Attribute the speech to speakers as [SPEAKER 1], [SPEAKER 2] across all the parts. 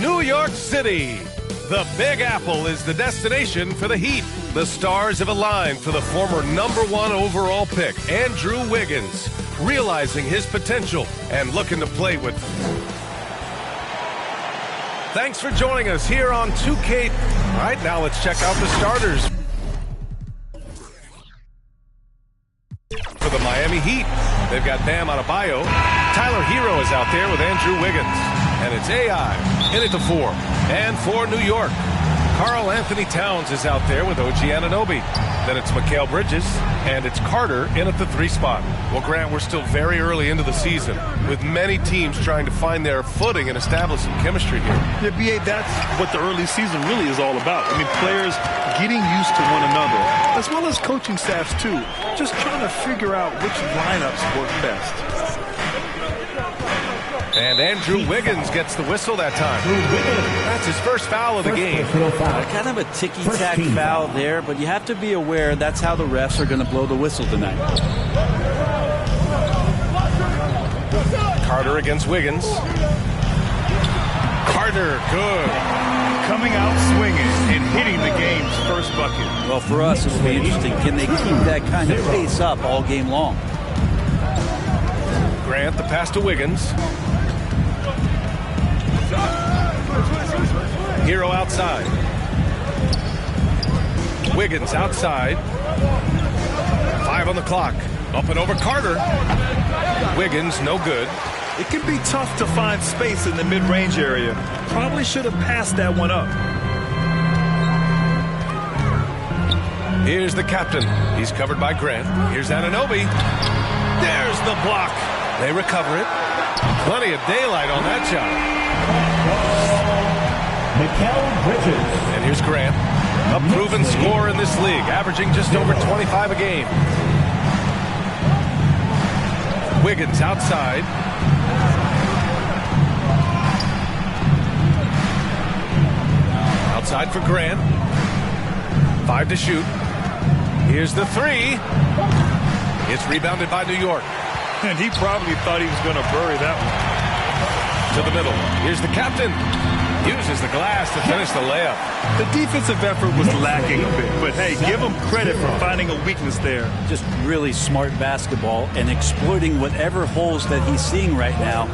[SPEAKER 1] New York City. The Big Apple is the destination for the Heat. The stars have aligned for the former #1 overall pick, Andrew Wiggins, realizing his potential and looking to play with. Thanks for joining us here on 2K. All right, now let's check out the starters for the Miami Heat. They've got Bam Adebayo. Tyler Hero is out there with Andrew Wiggins. And it's AI in at the 4. And for New York, Karl Anthony Towns is out there with OG Anunoby. Then it's Mikal Bridges, and it's Carter in at the 3 spot. Well, Grant, we're still very early into the season, with many teams trying to find their footing and establish some chemistry here.
[SPEAKER 2] Yeah, B.A., that's what the early season really is all about. I mean, players getting used to one another, as well as coaching staffs, too. Just trying to figure out which lineups work best.
[SPEAKER 1] And Andrew Wiggins gets the whistle that time. That's his first foul of the game.
[SPEAKER 3] Kind of a ticky-tack foul there, but you have to be aware that's how the refs are going to blow the whistle tonight.
[SPEAKER 1] Carter against Wiggins. Carter, good.
[SPEAKER 2] Coming out swinging and hitting the game's first bucket.
[SPEAKER 3] Well, for us, it'll be interesting. Can they keep that kind of pace up all game long?
[SPEAKER 1] Grant, the pass to Wiggins. Hero outside. Wiggins outside. 5 on the clock. Up and over Carter. Wiggins, no good.
[SPEAKER 2] It can be tough to find space in the mid-range area. Probably should have passed that one up.
[SPEAKER 1] Here's the captain. He's covered by Grant. Here's Anunoby. There's the block. They recover it. Plenty of daylight on that shot.
[SPEAKER 4] Mikal Bridges.
[SPEAKER 1] And here's Grant, a proven scorer in this league, averaging just over 25 a game. Wiggins outside. Outside for Grant. 5 to shoot. Here's the 3. It's rebounded by New York.
[SPEAKER 2] And he probably thought he was going to bury that one.
[SPEAKER 1] To the middle. Here's the captain. Uses the glass to finish the layup.
[SPEAKER 2] The defensive effort was lacking a bit, but hey, give him credit for finding a weakness there.
[SPEAKER 3] Just really smart basketball and exploiting whatever holes that he's seeing right now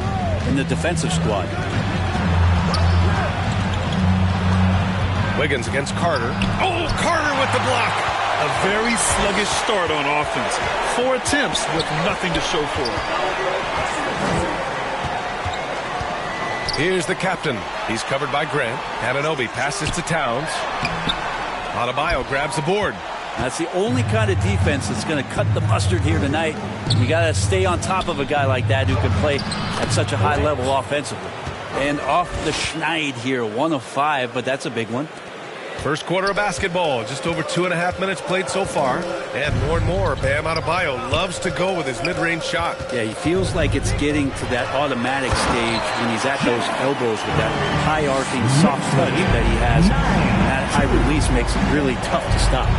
[SPEAKER 3] in the defensive squad.
[SPEAKER 1] Wiggins against Carter. Oh, Carter with the block.
[SPEAKER 2] A very sluggish start on offense. 4 attempts with nothing to show for it.
[SPEAKER 1] Here's the captain. He's covered by Grant. Anunoby passes to Towns. Adebayo grabs the board.
[SPEAKER 3] That's the only kind of defense that's going to cut the mustard here tonight. You got to stay on top of a guy like that who can play at such a high level offensively. And off the schneid here, 1 of 5, but that's a big one.
[SPEAKER 1] First quarter of basketball, just over 2.5 minutes played so far. And more, Bam Adebayo loves to go with his mid-range shot.
[SPEAKER 3] Yeah, he feels like it's getting to that automatic stage when he's at those elbows with that high-arcing soft touch that he has. And that high release makes it really tough to stop.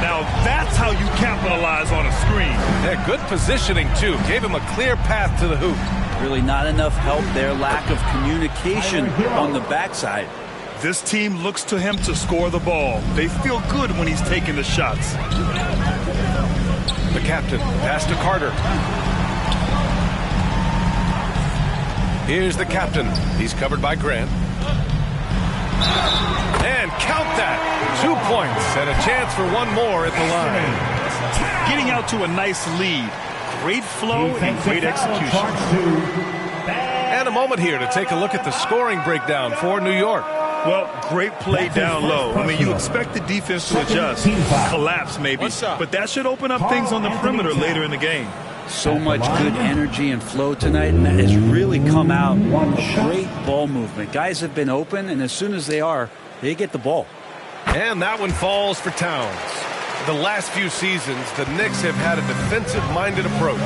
[SPEAKER 2] Now that's how you capitalize on a screen.
[SPEAKER 1] Yeah, good positioning, too. Gave him a clear path to the hoop.
[SPEAKER 3] Really not enough help there. Lack of communication on the backside.
[SPEAKER 2] This team looks to him to score the ball. They feel good when he's taking the shots.
[SPEAKER 1] The captain, pass to Carter. Here's the captain. He's covered by Grant. And count that. 2 points and a chance for one more at the line.
[SPEAKER 2] Getting out to a nice lead. Great flow and great execution.
[SPEAKER 1] And a moment here to take a look at the scoring breakdown for New York.
[SPEAKER 2] Well, great play down low. I mean, you expect the defense to adjust, collapse maybe, but that should open up things on the perimeter later in the game.
[SPEAKER 3] So much good energy and flow tonight, and that has really come out. Great ball movement. Guys have been open, and as soon as they get the ball.
[SPEAKER 1] And that one falls for Towns. The last few seasons, the Knicks have had a defensive-minded approach.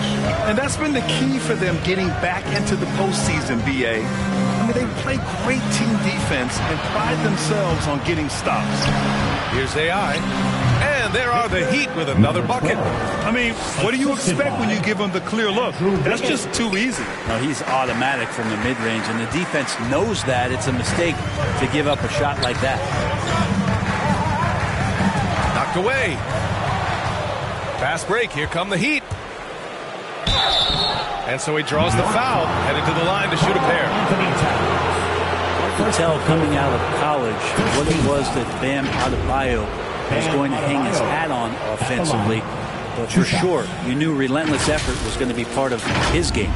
[SPEAKER 2] And that's been the key for them getting back into the postseason, B.A. I mean, they play great team defense and pride themselves on getting stops.
[SPEAKER 1] Here's AI. And And there are the Heat with another bucket.
[SPEAKER 2] I mean, what do you expect when you give him the clear look? That's just too easy.
[SPEAKER 3] No, he's automatic from the mid-range, and the defense knows that. It's a mistake to give up a shot like that.
[SPEAKER 1] Knocked away. Fast break. Here come the Heat. And so he draws the foul, headed to the line to shoot a pair.
[SPEAKER 3] You could tell coming out of college what it was that Bam Adebayo was going to hang his hat on offensively. But for sure, you knew relentless effort was going to be part of his game.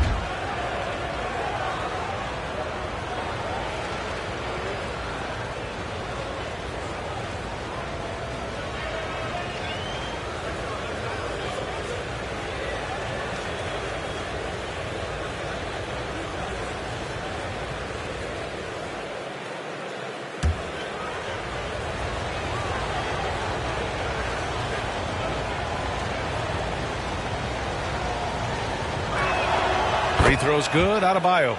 [SPEAKER 1] Free throw's good. Adebayo.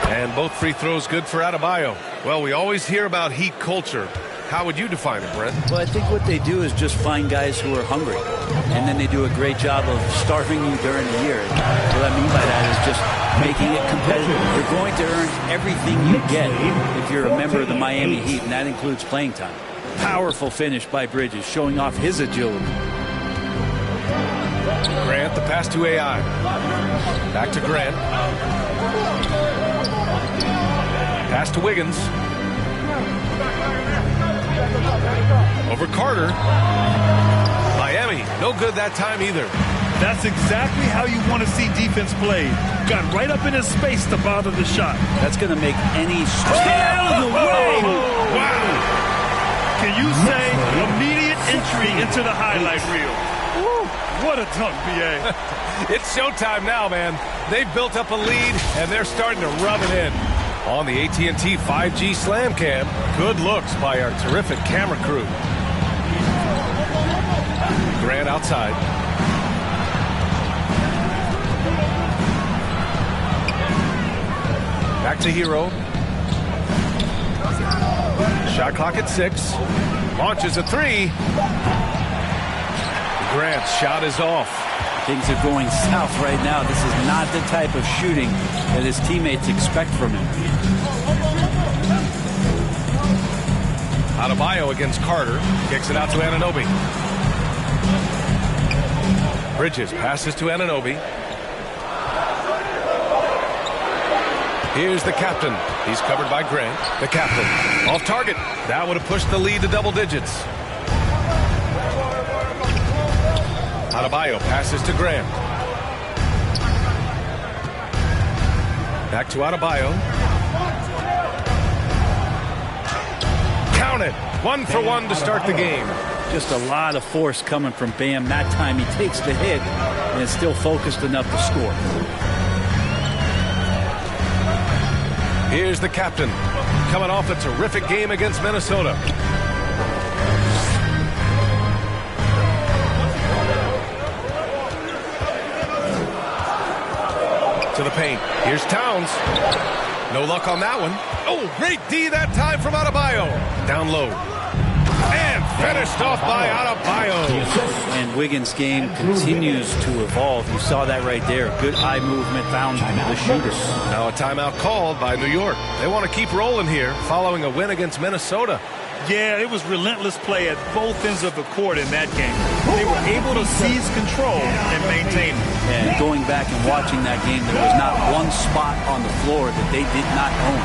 [SPEAKER 1] And both free throws good for Adebayo. Well, we always hear about Heat culture. How would you define it, Brent?
[SPEAKER 3] Well, I think what they do is just find guys who are hungry, and then they do a great job of starving you during the year. What I mean by that is just making it competitive. You're going to earn everything you get if you're a member of the Miami Heat, and that includes playing time. Powerful finish by Bridges, showing off his agility.
[SPEAKER 1] Grant, the pass to AI. Back to Grant. Pass to Wiggins. Over Carter. Miami, no good that time either.
[SPEAKER 2] That's exactly how you want to see defense played. Got right up in his space to bother the shot.
[SPEAKER 3] That's going to make any stay out of the way.
[SPEAKER 2] Wow. Can you say immediate entry into the highlight reel? Woo. What a dunk, B.A.
[SPEAKER 1] It's showtime now, man. They've built up a lead, and they're starting to rub it in. On the AT&T 5G Slam Cam, good looks by our terrific camera crew. Grant outside. Back to Hero. Shot clock at 6. Launches a 3. Grant's shot is off.
[SPEAKER 3] Things are going south right now. This is not the type of shooting that his teammates expect from him.
[SPEAKER 1] Adebayo against Carter. Kicks it out to Anunoby. Bridges passes to Anunoby. Here's the captain. He's covered by Grant. The captain. Off target. That would have pushed the lead to double digits. Adebayo passes to Grant. Back to Adebayo. Count it. 1 for 1 to start the game.
[SPEAKER 3] Just a lot of force coming from Bam. That time he takes the hit and is still focused enough to score.
[SPEAKER 1] Here's the captain. Coming off a terrific game against Minnesota. To the paint. Here's Towns. No luck on that one. Oh, great D that time from Adebayo. Down low. And finished off by Adebayo.
[SPEAKER 3] And Wiggins' game continues to evolve. You saw that right there. Good eye movement, found the shooter.
[SPEAKER 1] Now a timeout called by New York. They want to keep rolling here following a win against Minnesota.
[SPEAKER 2] Yeah, it was relentless play at both ends of the court in that game. They were able to seize control and maintain it.
[SPEAKER 3] And going back and watching that game, there was not one spot on the floor that they did not own.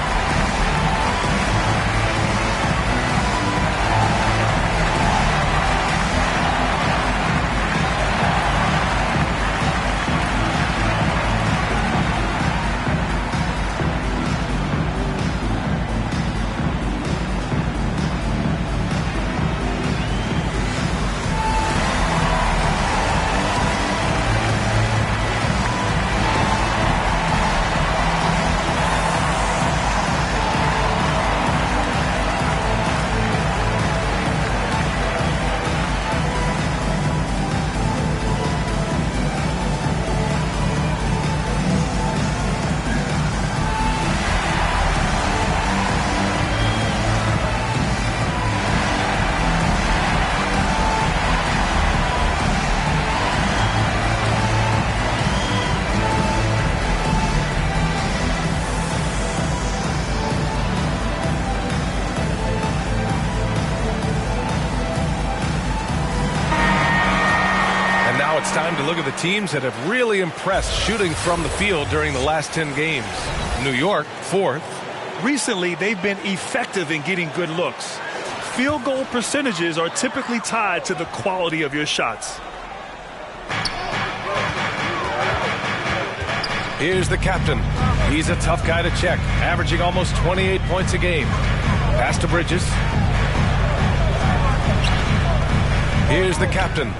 [SPEAKER 1] it's time to look at the teams that have really impressed shooting from the field during the last 10 games. New York, 4th.
[SPEAKER 2] Recently, they've been effective in getting good looks. Field goal percentages are typically tied to the quality of your shots.
[SPEAKER 1] Here's the captain. He's a tough guy to check, averaging almost 28 points a game. Pass to Bridges. Here's the captain.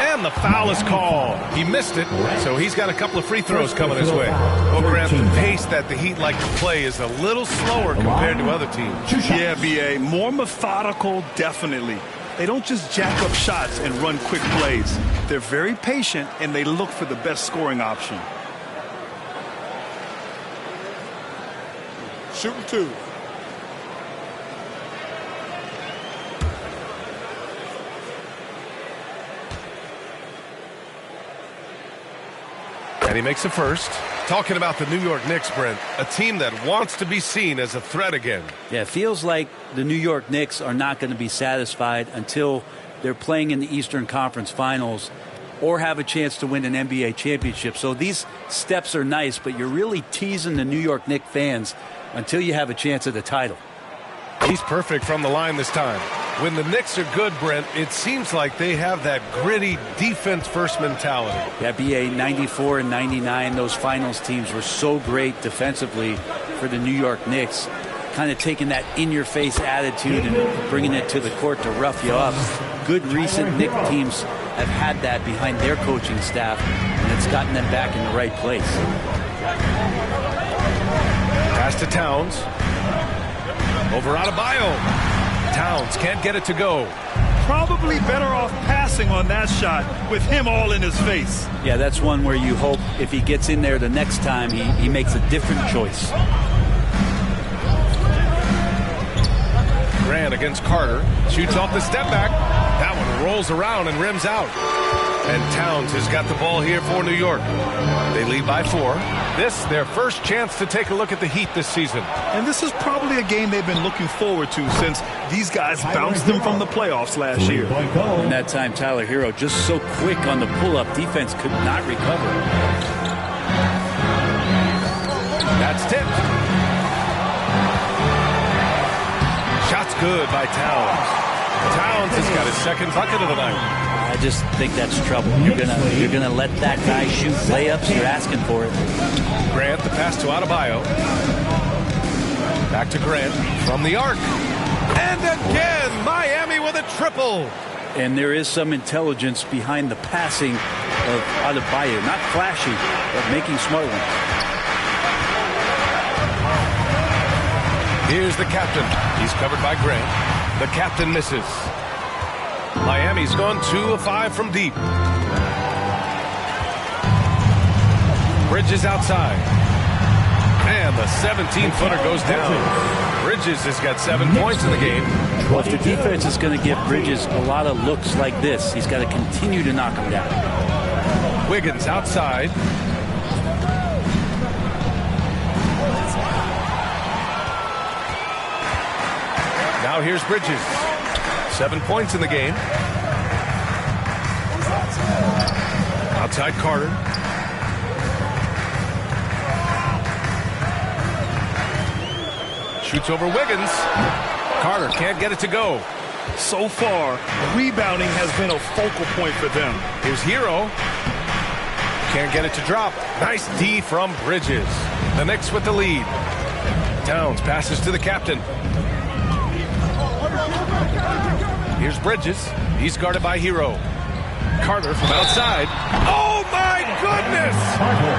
[SPEAKER 1] And the foul is called. He missed it, so he's got a couple of free throws coming his way. Well, Grant, the pace that the Heat like to play is a little slower compared to other teams.
[SPEAKER 2] Yeah, B.A., more methodical, definitely. They don't just jack up shots and run quick plays. They're very patient, and they look for the best scoring option.
[SPEAKER 5] Shooting 2.
[SPEAKER 1] And he makes a first. Talking about the New York Knicks, Brent, a team that wants to be seen as a threat again.
[SPEAKER 3] Yeah, it feels like the New York Knicks are not going to be satisfied until they're playing in the Eastern Conference Finals or have a chance to win an NBA championship. So these steps are nice, but you're really teasing the New York Knicks fans until you have a chance at the title.
[SPEAKER 1] He's perfect from the line this time. When the Knicks are good, Brent, it seems like they have that gritty defense-first mentality.
[SPEAKER 3] Yeah, BA 94 and 99, those finals teams were so great defensively for the New York Knicks, kind of taking that in-your-face attitude and bringing it to the court to rough you up. Good recent Knicks teams have had that behind their coaching staff, and it's gotten them back in the right place.
[SPEAKER 1] Pass to Towns. Over Adebayo. Towns can't get it to go.
[SPEAKER 2] Probably better off passing on that shot with him all in his face.
[SPEAKER 3] Yeah, that's one where you hope if he gets in there the next time, he makes a different choice.
[SPEAKER 1] Grant against Carter. Shoots off the step back. That one rolls around and rims out. And Towns has got the ball here for New York. They lead by 4. This, their first chance to take a look at the Heat this season.
[SPEAKER 2] And this is probably a game they've been looking forward to since these guys bounced them from the playoffs last year.
[SPEAKER 3] And that time, Tyler Hero just so quick on the pull-up. Defense could not recover.
[SPEAKER 1] That's tipped. Shot's good by Towns. Towns has got his second bucket of the night.
[SPEAKER 3] I just think that's trouble. You're gonna let that guy shoot layups. You're asking for it.
[SPEAKER 1] Grant, the pass to Adebayo. Back to Grant from the arc. And again, Miami with a triple.
[SPEAKER 3] And there is some intelligence behind the passing of Adebayo. Not flashy, but making smart ones.
[SPEAKER 1] Here's the captain. He's covered by Grant. The captain misses. Miami's gone 2 of 5 from deep. Bridges outside. And the 17-footer goes down. Bridges has got 7 points in the game.
[SPEAKER 3] Well, if the defense is going to give Bridges a lot of looks like this, he's got to continue to knock them down.
[SPEAKER 1] Wiggins outside. Now here's Bridges. 7 points in the game. Outside Carter. Shoots over Wiggins. Carter can't get it to go.
[SPEAKER 2] So far, rebounding has been a focal point for them.
[SPEAKER 1] Here's Hero. Can't get it to drop. Nice D from Bridges. The Knicks with the lead. Towns passes to the captain. Here's Bridges. He's guarded by Hero. Carter from outside. Oh, my goodness!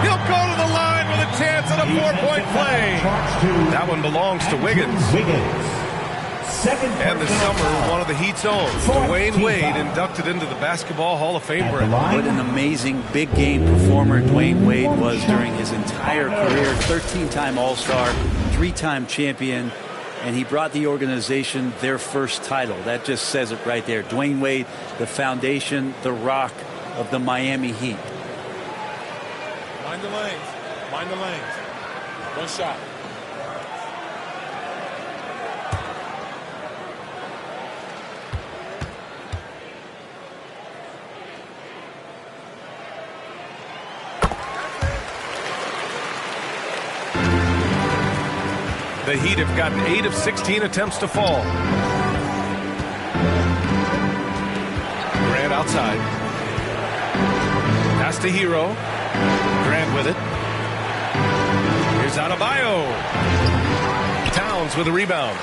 [SPEAKER 1] He'll go to the line with a chance at a 4-point play. That one belongs to Wiggins. And this summer, one of the Heat's own, Dwayne Wade, inducted into the Basketball Hall of Fame.
[SPEAKER 3] What an amazing big game performer Dwayne Wade was during his entire career. 13-time All-Star, 3-time champion. And he brought the organization their first title. That just says it right there. Dwayne Wade, the foundation, the rock of the Miami Heat.
[SPEAKER 5] Mind the lanes. Mind the lanes. One shot.
[SPEAKER 1] The Heat have gotten 8 of 16 attempts to fall. Grant outside. Pass to Hero. Grant with it. Here's Adebayo. Towns with a rebound.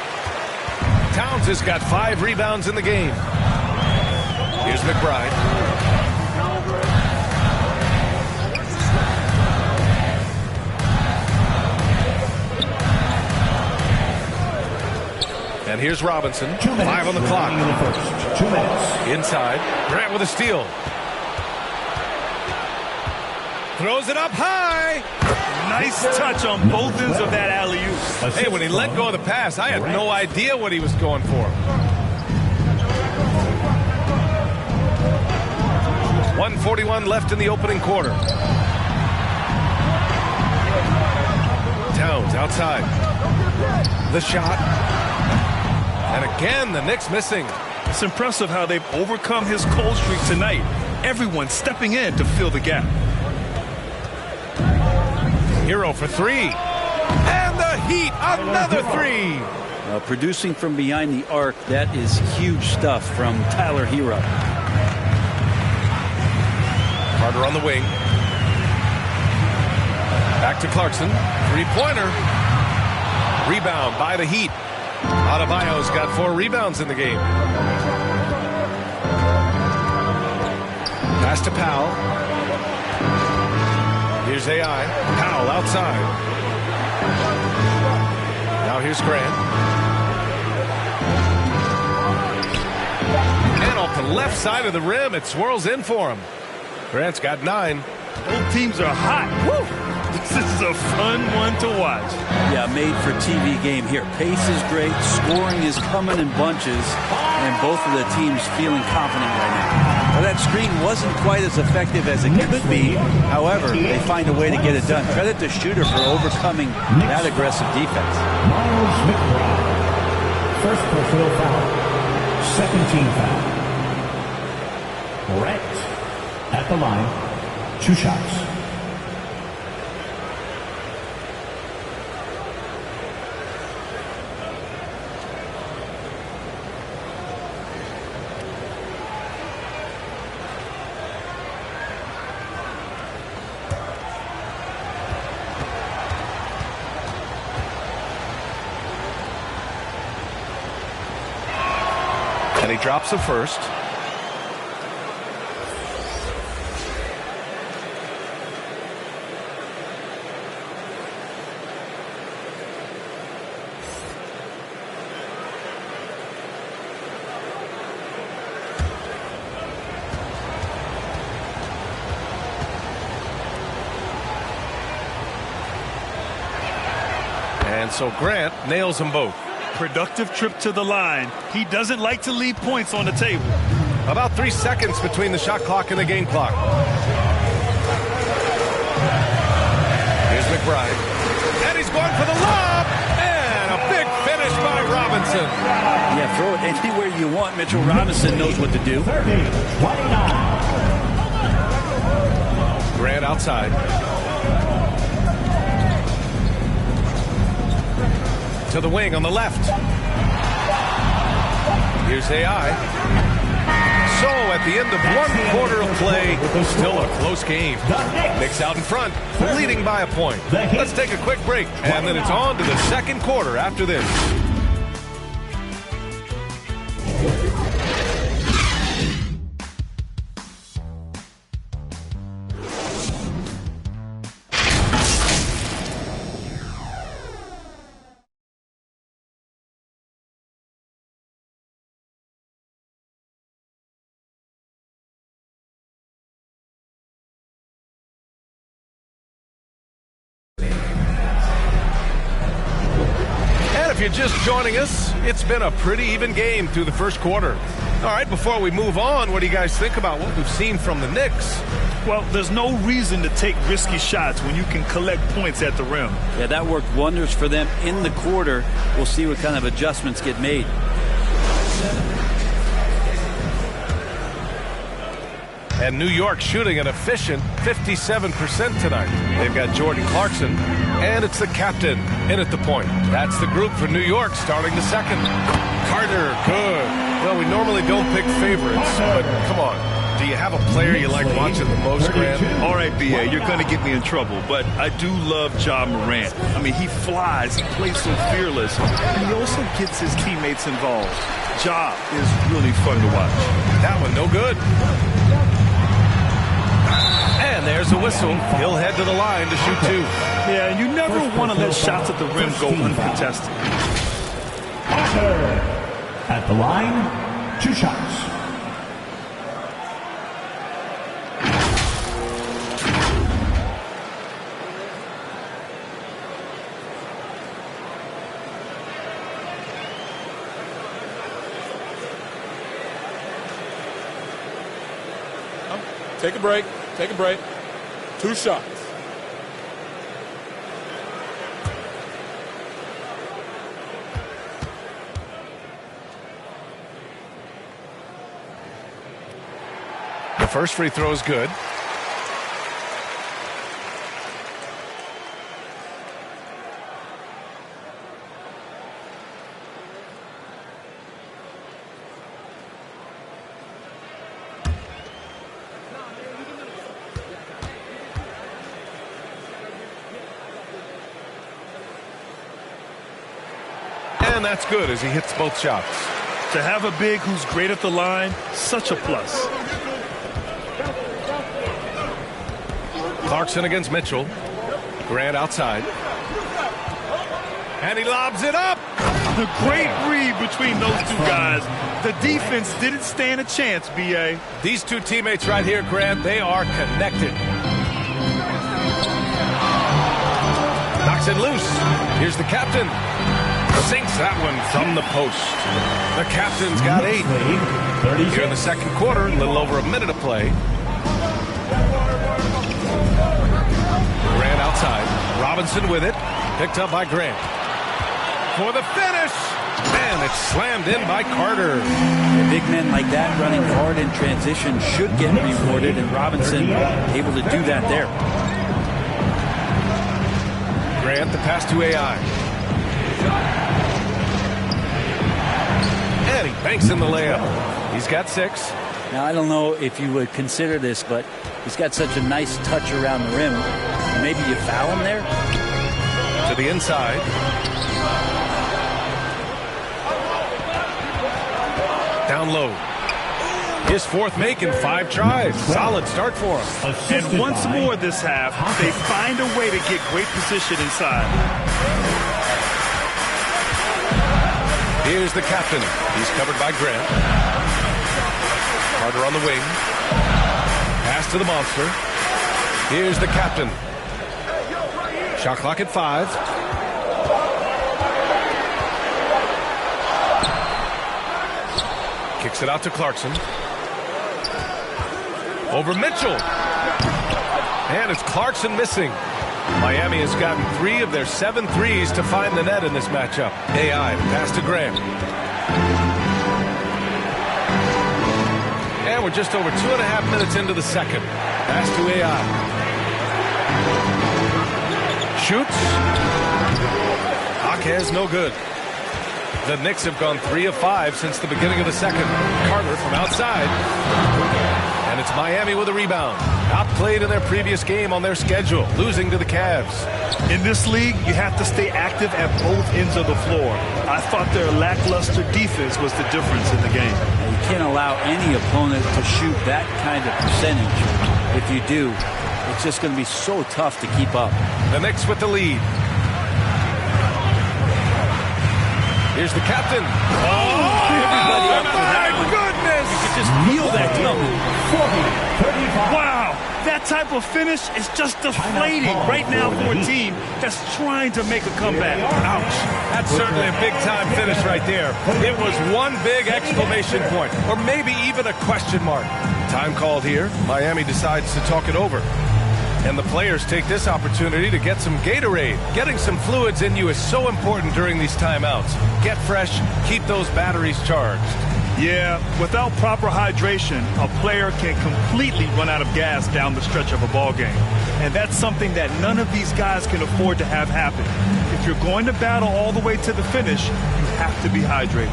[SPEAKER 1] Towns has got 5 rebounds in the game. Here's McBride. And here's Robinson. 5 on the clock.
[SPEAKER 4] 2 minutes.
[SPEAKER 1] Inside. Grant with a steal. Throws it up high.
[SPEAKER 2] Nice touch on both ends of that alley-oop.
[SPEAKER 1] Hey, when he let go of the pass, I had no idea what he was going for. 1:41 left in the opening quarter. Towns outside. The shot. And again, the Knicks missing.
[SPEAKER 2] It's impressive how they've overcome his cold streak tonight. Everyone stepping in to fill the gap.
[SPEAKER 1] Hero for 3. And the Heat, another 3.
[SPEAKER 3] Producing from behind the arc, that is huge stuff from Tyler Hero.
[SPEAKER 1] Carter on the wing. Back to Clarkson. 3-pointer. Rebound by the Heat. Adebayo's got 4 rebounds in the game. Pass to Powell. Here's AI. Powell outside. Now here's Grant. And off the left side of the rim, it swirls in for him. Grant's got 9.
[SPEAKER 2] Both teams are hot. Woo! This is a fun one to watch.
[SPEAKER 3] Yeah, made for TV game here. Pace is great. Scoring is coming in bunches. And both of the teams feeling confident right now. Well, that screen wasn't quite as effective as it could be. However, they find a way to get it done. Credit to Shooter for overcoming that aggressive defense.
[SPEAKER 4] Miles McBride. First personal foul. Second team foul. Brett at the line. 2 shots.
[SPEAKER 1] And he drops the first. And so Grant nails them both.
[SPEAKER 2] Productive trip to the line. He doesn't like to leave points on the table.
[SPEAKER 1] About 3 seconds between the shot clock and the game clock. Here's McBride. And he's going for the lob. And a big finish by Robinson.
[SPEAKER 3] Yeah, throw it anywhere you want. Mitchell Robinson knows what to do.
[SPEAKER 4] 30-29.
[SPEAKER 1] Grant outside. To the wing on the left. Here's AI. So at the end of 1 quarter of play, still a close game. Knicks out in front, leading by a point. Let's take a quick break, and then it's on to the second quarter after this. If you're just joining us, it's been a pretty even game through the first quarter. All right, before we move on, what do you guys think about what we've seen from the Knicks?
[SPEAKER 2] Well, there's no reason to take risky shots when you can collect points at the rim.
[SPEAKER 3] Yeah, that worked wonders for them in the quarter. We'll see what kind of adjustments get made.
[SPEAKER 1] And New York shooting an efficient 57% tonight. They've got Jordan Clarkson, and it's the captain in at the point. That's the group for New York starting the second. Carter, good. Well, we normally don't pick favorites, but come on. Do you have a player you like watching the most, Grant?
[SPEAKER 2] All right, B.A., you're going to get me in trouble, but I do love Ja Morant. I mean, he flies, he plays so fearless, and he also gets his teammates involved. Ja is really fun to watch.
[SPEAKER 1] That one, no good. And there's a whistle. He'll head to the line to shoot two.
[SPEAKER 2] Yeah, and you never want to let shots at the rim go uncontested.
[SPEAKER 4] At the line, 2 shots.
[SPEAKER 5] Take a break. Take a break. 2 shots.
[SPEAKER 1] The first free throw is good. And that's good as he hits both shots.
[SPEAKER 2] To have a big who's great at the line, such a plus.
[SPEAKER 1] Clarkson against Mitchell. Grant outside. And he lobs it up.
[SPEAKER 2] The great read between those two guys. The defense didn't stand a chance, B.A.
[SPEAKER 1] These two teammates right here, Grant, they are connected. Knocks it loose. Here's the captain. Sinks that one from the post. The captain's got 8. Here in the second quarter, a little over a minute of play. Grant outside. Robinson with it. Picked up by Grant. For the finish. And it's slammed in by Carter.
[SPEAKER 3] Big men like that running hard in transition should get rewarded, and Robinson able to do that there.
[SPEAKER 1] Grant, the pass to AI. And he banks in the layup. He's got 6.
[SPEAKER 3] Now, I don't know if you would consider this, but he's got such a nice touch around the rim. Maybe you foul him there?
[SPEAKER 1] To the inside. Down low. His 4th make in 5 tries. Solid start for him.
[SPEAKER 2] And once more this half, they find a way to get great position inside.
[SPEAKER 1] Here's the captain. He's covered by Grant. Carter on the wing. Pass to the monster. Here's the captain. Shot clock at 5. Kicks it out to Clarkson. Over Mitchell. And it's Clarkson missing. Miami has gotten 3 of their 7 threes to find the net in this matchup. AI, pass to Grant. And we're just over 2.5 minutes into the second. Pass to AI. Shoots. Jaquez, no good. The Knicks have gone 3 of 5 since the beginning of the second. Carter from outside. And it's Miami with a rebound. Outplayed in their previous game on their schedule, losing to the Cavs.
[SPEAKER 2] In this league, you have to stay active at both ends of the floor. I thought their lackluster defense was the difference in the game.
[SPEAKER 3] And you can't allow any opponent to shoot that kind of percentage. If you do, it's just going to be so tough to keep up.
[SPEAKER 1] The Knicks with the lead. Here's the captain.
[SPEAKER 3] Everybody up for that one.
[SPEAKER 1] Goodness!
[SPEAKER 3] You could just feel that coming.
[SPEAKER 4] 40-35.
[SPEAKER 2] Wow, that type of finish is just deflating right now for a team that's trying to make a comeback.
[SPEAKER 1] Ouch. That's certainly a big-time finish right there. It was one big exclamation point, or maybe even a question mark. Time called here. Miami decides to talk it over. And the players take this opportunity to get some Gatorade. Getting some fluids in you is so important during these timeouts. Get fresh, keep those batteries charged.
[SPEAKER 2] Yeah, without proper hydration, a player can completely run out of gas down the stretch of a ball game. And that's something that none of these guys can afford to have happen. If you're going to battle all the way to the finish, you have to be hydrated.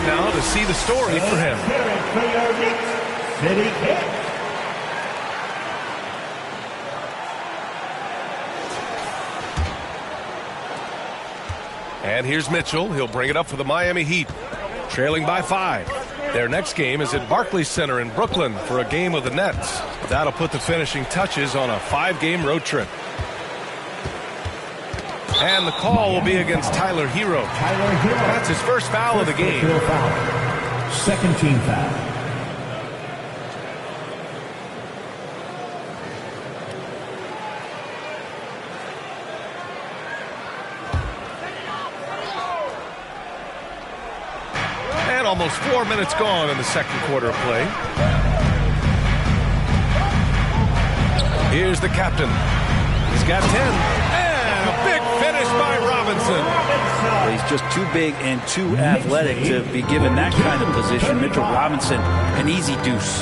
[SPEAKER 1] Now to see the story for him. And here's Mitchell. He'll bring it up for the Miami Heat, trailing by 5. Their next game is at Barclays Center in Brooklyn for a game of the Nets. That'll put the finishing touches on a 5-game road trip. And the call will be against Tyler Hero. That's his first foul of the game.
[SPEAKER 4] Second team foul.
[SPEAKER 1] And almost 4 minutes gone in the second quarter of play. Here's the captain. He's got 10. Big finish by Robinson.
[SPEAKER 3] He's just too big and too athletic to be given that kind of position. Mitchell Robinson, an easy deuce.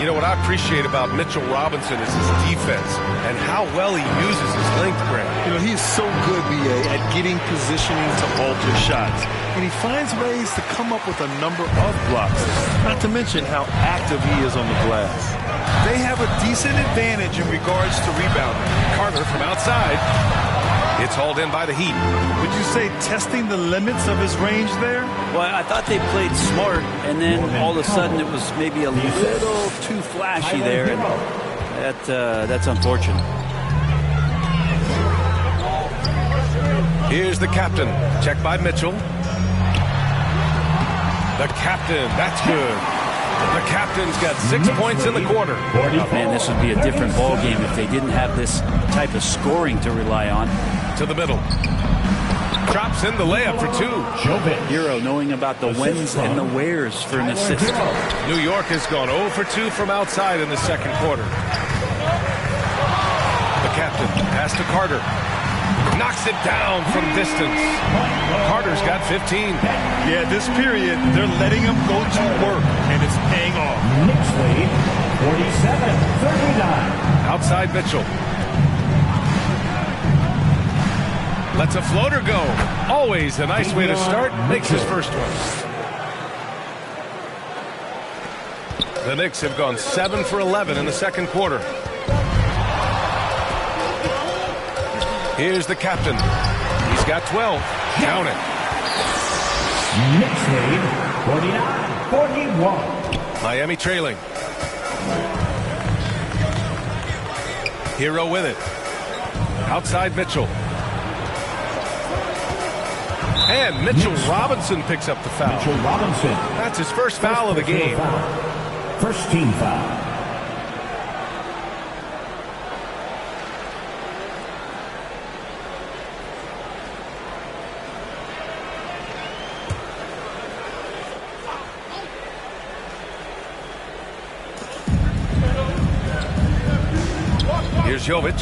[SPEAKER 1] You know, what I appreciate about Mitchell Robinson is his defense and how well he uses his length, Grant.
[SPEAKER 2] You know, he's so good, B.A., at getting positioning to alter shots. And he finds ways to come up with a number of blocks, not to mention how active he is on the glass. They have a decent advantage in regards to rebounding.
[SPEAKER 1] Carter from outside. It's hauled in by the Heat.
[SPEAKER 2] Would you say testing the limits of his range there?
[SPEAKER 3] Well, I thought they played smart, and then all of a sudden it was maybe a little too flashy there. And that's unfortunate.
[SPEAKER 1] Here's the captain. Check by Mitchell. The captain. That's good. The captain's got 6 points in the quarter.
[SPEAKER 3] Oh, man, this would be a different ball game if they didn't have this type of scoring to rely on.
[SPEAKER 1] To the middle. Drops in the layup for 2.
[SPEAKER 3] Hero knowing about the whens and the wheres for an assist.
[SPEAKER 1] New York has gone 0 for 2 from outside in the second quarter. The captain pass to Carter. Knocks it down from distance. Carter's got 15.
[SPEAKER 2] Yeah, this period, they're letting him go to work, and it's paying off.
[SPEAKER 4] Knicks lead, 47-39.
[SPEAKER 1] Outside Mitchell. Lets a floater go. Always a nice way to start. Makes his first one. The Knicks have gone 7 for 11 in the second quarter. Here's the captain. He's got 12. Count it.
[SPEAKER 4] Knicks lead, 49-41.
[SPEAKER 1] Miami trailing. Hero with it. Outside Mitchell. And Mitchell Robinson picks up the foul.
[SPEAKER 4] Mitchell Robinson.
[SPEAKER 1] That's his first foul of the game.
[SPEAKER 4] First team foul.
[SPEAKER 1] Here's Jovic.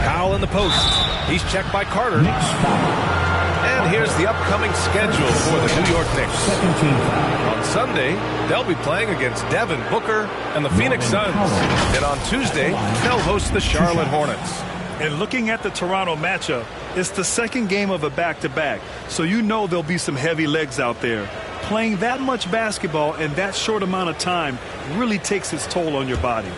[SPEAKER 1] Foul in the post. He's checked by Carter. And here's the upcoming schedule for the New York Knicks.
[SPEAKER 4] Second team foul.
[SPEAKER 1] On Sunday, they'll be playing against Devin Booker and the Phoenix Suns. And on Tuesday, they'll host the Charlotte Hornets.
[SPEAKER 2] And looking at the Toronto matchup, it's the second game of a back-to-back. So you know there'll be some heavy legs out there. Playing that much basketball in that short amount of time really takes its toll on your body.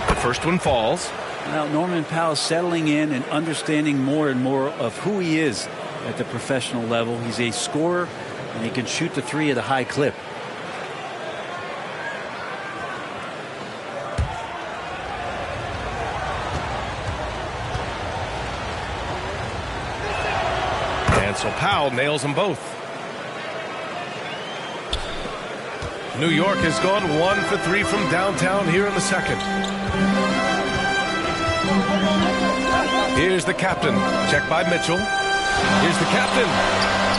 [SPEAKER 1] The first one falls.
[SPEAKER 3] Well, Norman Powell settling in and understanding more and more of who he is at the professional level. He's a scorer, and he can shoot the three at a high clip.
[SPEAKER 1] And so Powell nails them both. New York has gone 1 for 3 from downtown here in the second. Here's the captain. Check by Mitchell. Here's the captain.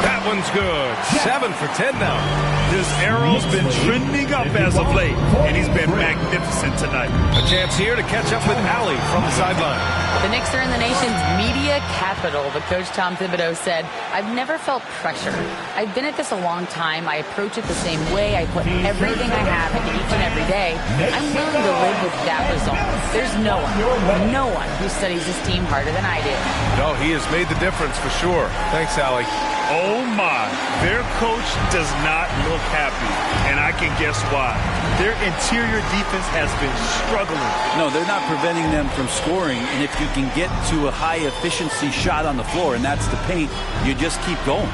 [SPEAKER 1] That one's good. 7 for 10 now.
[SPEAKER 2] This arrow's been trending up as of late, and he's been magnificent tonight.
[SPEAKER 1] A chance here to catch up with Allie from the sideline.
[SPEAKER 6] The Knicks are in the nation's media capital, but Coach Tom Thibodeau said, "I've never felt pressure. I've been at this a long time. I approach it the same way. I put everything I have into each and every day. I'm willing to live with that result. There's no one who studies this team harder than I do."
[SPEAKER 1] No, he has made the difference for sure. Thanks, Allie.
[SPEAKER 2] Oh my, their coach does not look happy, and I can guess why. Their interior defense has been struggling.
[SPEAKER 3] No, they're not preventing them from scoring, and if you can get to a high efficiency shot on the floor, and that's the paint, you just keep going.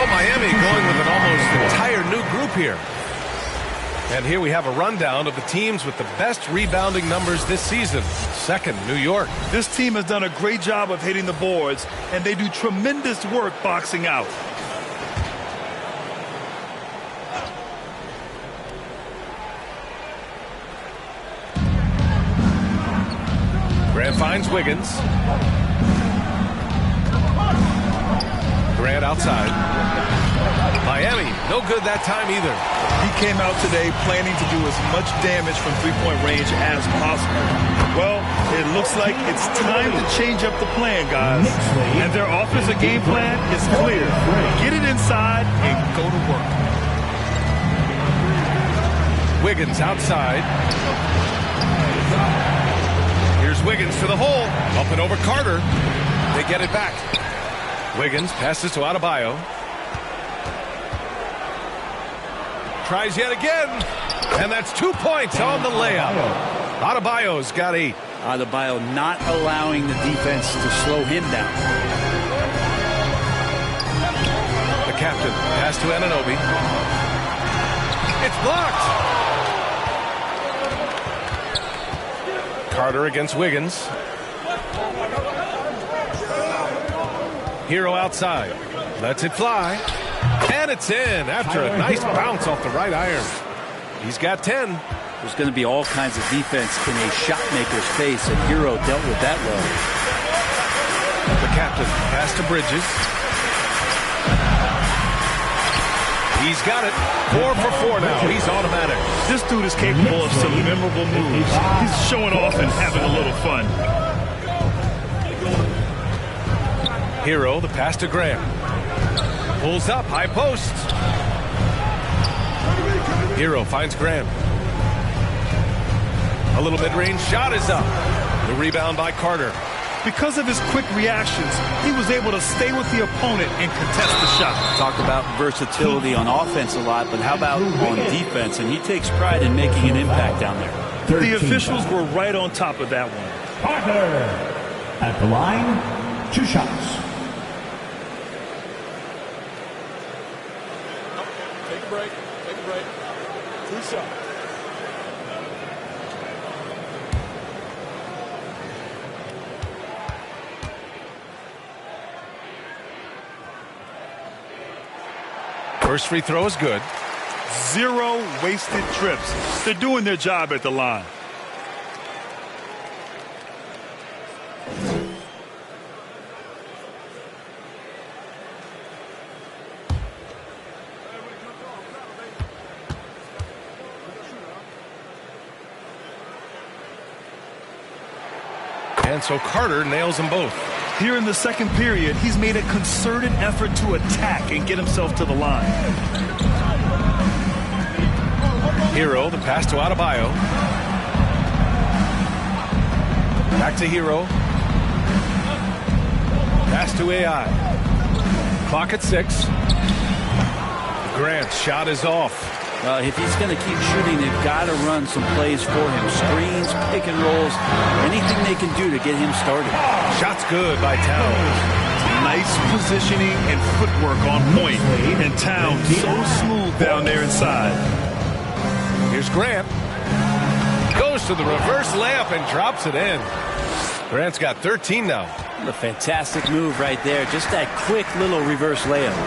[SPEAKER 1] Miami going with an almost entire new group here. And here we have a rundown of the teams with the best rebounding numbers this season. Second, New York.
[SPEAKER 2] This team has done a great job of hitting the boards, and they do tremendous work boxing out.
[SPEAKER 1] Grant finds Wiggins. Grant outside. Miami, no good that time either.
[SPEAKER 2] He came out today planning to do as much damage from three-point range as possible. Well, it looks like it's time to change up the plan, guys. And their offensive game plan is clear. Get it inside and go to work.
[SPEAKER 1] Wiggins outside. Here's Wiggins to the hole. Up and over Carter. They get it back. Wiggins passes to Adebayo. Tries yet again. And that's 2 points on the layup. Adebayo's got 8.
[SPEAKER 3] Adebayo not allowing the defense to slow him down.
[SPEAKER 1] The captain pass to Anunoby. It's blocked. Carter against Wiggins. Hero outside. Lets it fly. And it's in after a nice bounce off the right iron. He's got 10.
[SPEAKER 3] There's going to be all kinds of defense in a shot maker's face, and Hero dealt with that well.
[SPEAKER 1] The captain pass to Bridges. He's got it. 4 for 4 now. He's automatic.
[SPEAKER 2] This dude is capable of some memorable moves. He's showing off and having a little fun.
[SPEAKER 1] Hero, the pass to Graham. Pulls up, high post. Hero finds Graham. A little mid-range shot is up. The rebound by Carter.
[SPEAKER 2] Because of his quick reactions, he was able to stay with the opponent and contest the shot.
[SPEAKER 3] Talk about versatility on offense a lot, but how about on defense? And he takes pride in making an impact down there.
[SPEAKER 2] The officials were right on top of that one.
[SPEAKER 4] Carter at the line, 2 shots.
[SPEAKER 5] Take a break. Take a break. 2 shots.
[SPEAKER 1] First free throw is good.
[SPEAKER 2] 0 wasted trips. They're doing their job at the line.
[SPEAKER 1] And so Carter nails them both.
[SPEAKER 2] Here in the second period, he's made a concerted effort to attack and get himself to the line.
[SPEAKER 1] Hero, the pass to Adebayo. Back to Hero. Pass to AI. Clock at 6. Grant's shot is off.
[SPEAKER 3] If he's going to keep shooting, they've got to run some plays for him. Screens, pick and rolls, anything they can do to get him started.
[SPEAKER 1] Shot's good by Towns.
[SPEAKER 2] Nice positioning and footwork on point. And Towns so smooth down there inside.
[SPEAKER 1] Here's Grant. Goes to the reverse layup and drops it in. Grant's got 13 now.
[SPEAKER 3] What a fantastic move right there. Just that quick little reverse layup.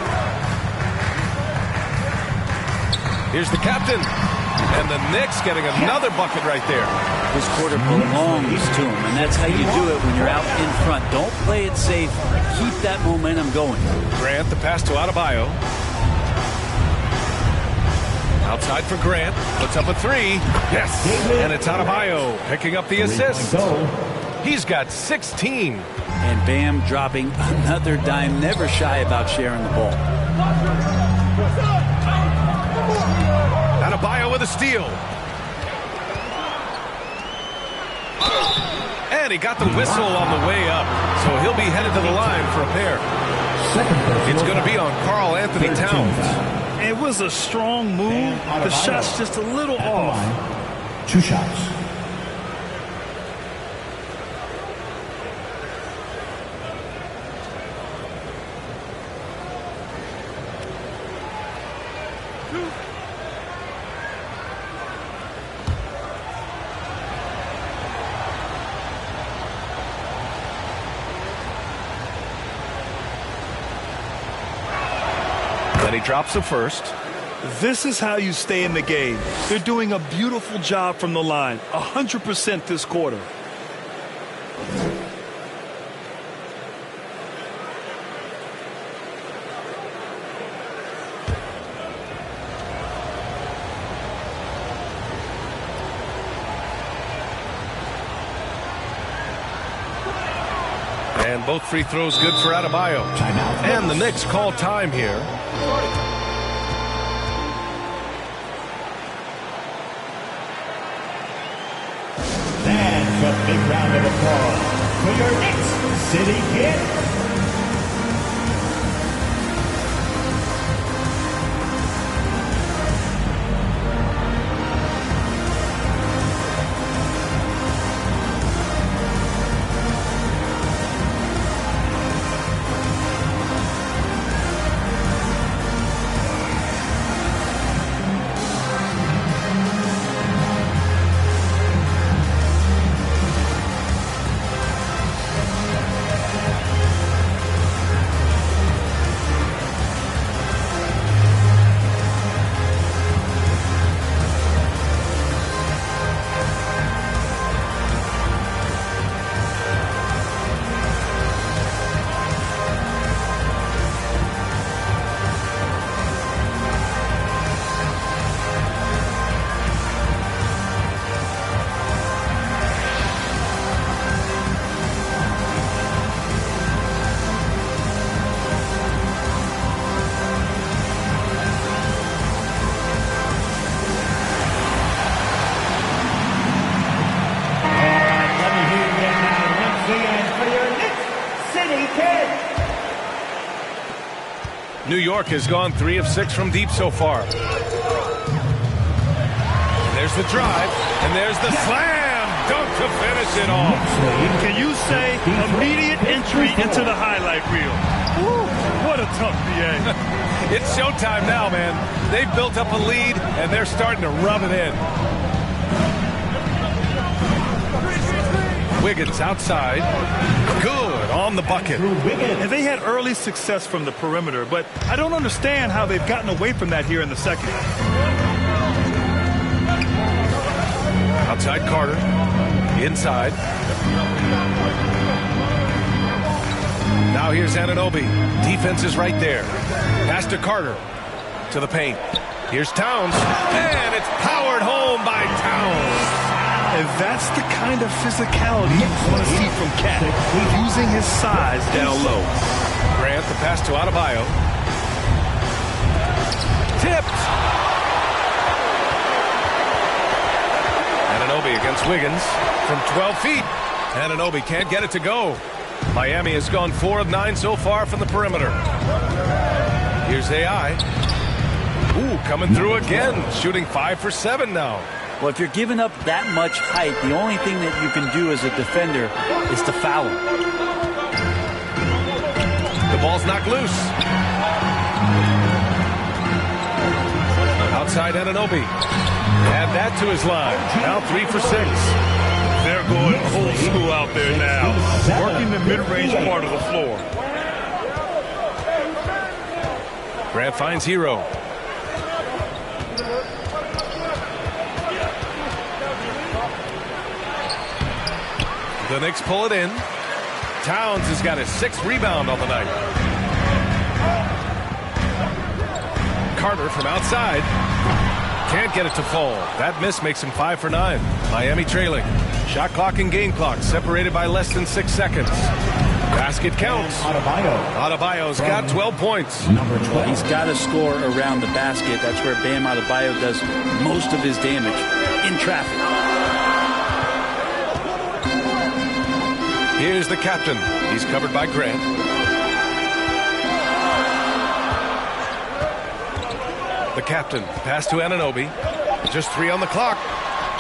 [SPEAKER 1] Here's the captain. And the Knicks getting another bucket right there.
[SPEAKER 3] This quarter belongs to him, and that's how you do it when you're out in front. Don't play it safe. Keep that momentum going.
[SPEAKER 1] Grant, the pass to Adebayo. Outside for Grant. Puts up a 3. Yes. And it's Adebayo picking up the assist. He's got 16.
[SPEAKER 3] And Bam dropping another dime. Never shy about sharing the ball.
[SPEAKER 1] Adebayo with a steal. And he got the whistle on the way up. So he'll be headed to the line for a pair. It's going to be on Karl Anthony Towns.
[SPEAKER 2] It was a strong move. The shot's just a little off.
[SPEAKER 4] 2 shots.
[SPEAKER 1] And he drops the first.
[SPEAKER 2] This is how you stay in the game. They're doing a beautiful job from the line. 100% this quarter.
[SPEAKER 1] And both free throws good for Adebayo. And the Knicks call time here.
[SPEAKER 4] And a big round of applause for your Knicks City Kid.
[SPEAKER 1] New York has gone 3 of 6 from deep so far. And there's the drive, and there's the slam dunk to finish it off.
[SPEAKER 2] Can you say immediate entry into the highlight reel? Woo, what a tough BA.
[SPEAKER 1] It's showtime now, man. They've built up a lead, and they're starting to rub it in. Wiggins outside. Good on the bucket.
[SPEAKER 2] And they had early success from the perimeter, but I don't understand how they've gotten away from that here in the second.
[SPEAKER 1] Outside Carter. Inside. Now here's Anunoby. Defense is right there. Pass to Carter. To the paint. Here's Towns. And it's powered home by Towns.
[SPEAKER 2] And that's the kind of physicality you want to see from Cat, using his size down low.
[SPEAKER 1] Grant, the pass to Adebayo. Tipped. Anunoby against Wiggins from 12 feet. Anunoby can't get it to go. Miami has gone 4 of 9 so far from the perimeter. Here's AI. Ooh, coming through again. Shooting 5 for 7 now.
[SPEAKER 3] Well, if you're giving up that much height, the only thing that you can do as a defender is to foul him.
[SPEAKER 1] The ball's knocked loose. Outside Anunoby. Add that to his line. Now 3 for 6.
[SPEAKER 2] They're going old school out there now, working the mid-range part of the floor.
[SPEAKER 1] Grant finds Hero. The Knicks pull it in. Towns has got his 6th rebound on the night. Carter from outside. Can't get it to fall. That miss makes him 5 for 9. Miami trailing. Shot clock and game clock separated by less than 6 seconds. Basket counts. Adebayo's got 12 points.
[SPEAKER 3] He's got to score around the basket. That's where Bam Adebayo does most of his damage, in traffic.
[SPEAKER 1] Here's the captain. He's covered by Grant. The captain. Pass to Anunoby. Just 3 on the clock.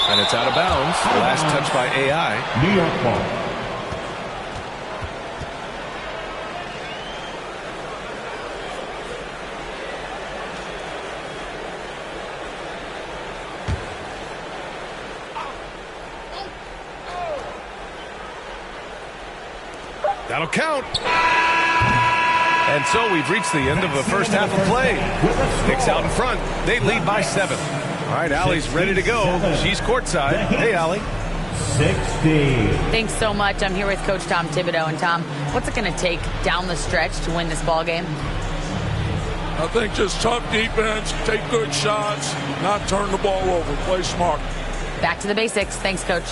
[SPEAKER 1] And it's out of bounds. Last touch by AI.
[SPEAKER 4] New York ball.
[SPEAKER 1] That'll count. And so we've reached the end of the first half of play. Knicks out in front. They lead by 7. All right, Allie's ready to go. She's courtside. Hey, Allie.
[SPEAKER 4] 60.
[SPEAKER 6] Thanks so much. I'm here with Coach Tom Thibodeau. And Tom, what's it going to take down the stretch to win this ball game?
[SPEAKER 5] I think just tough defense, take good shots, not turn the ball over, play smart.
[SPEAKER 6] Back to the basics. Thanks, Coach.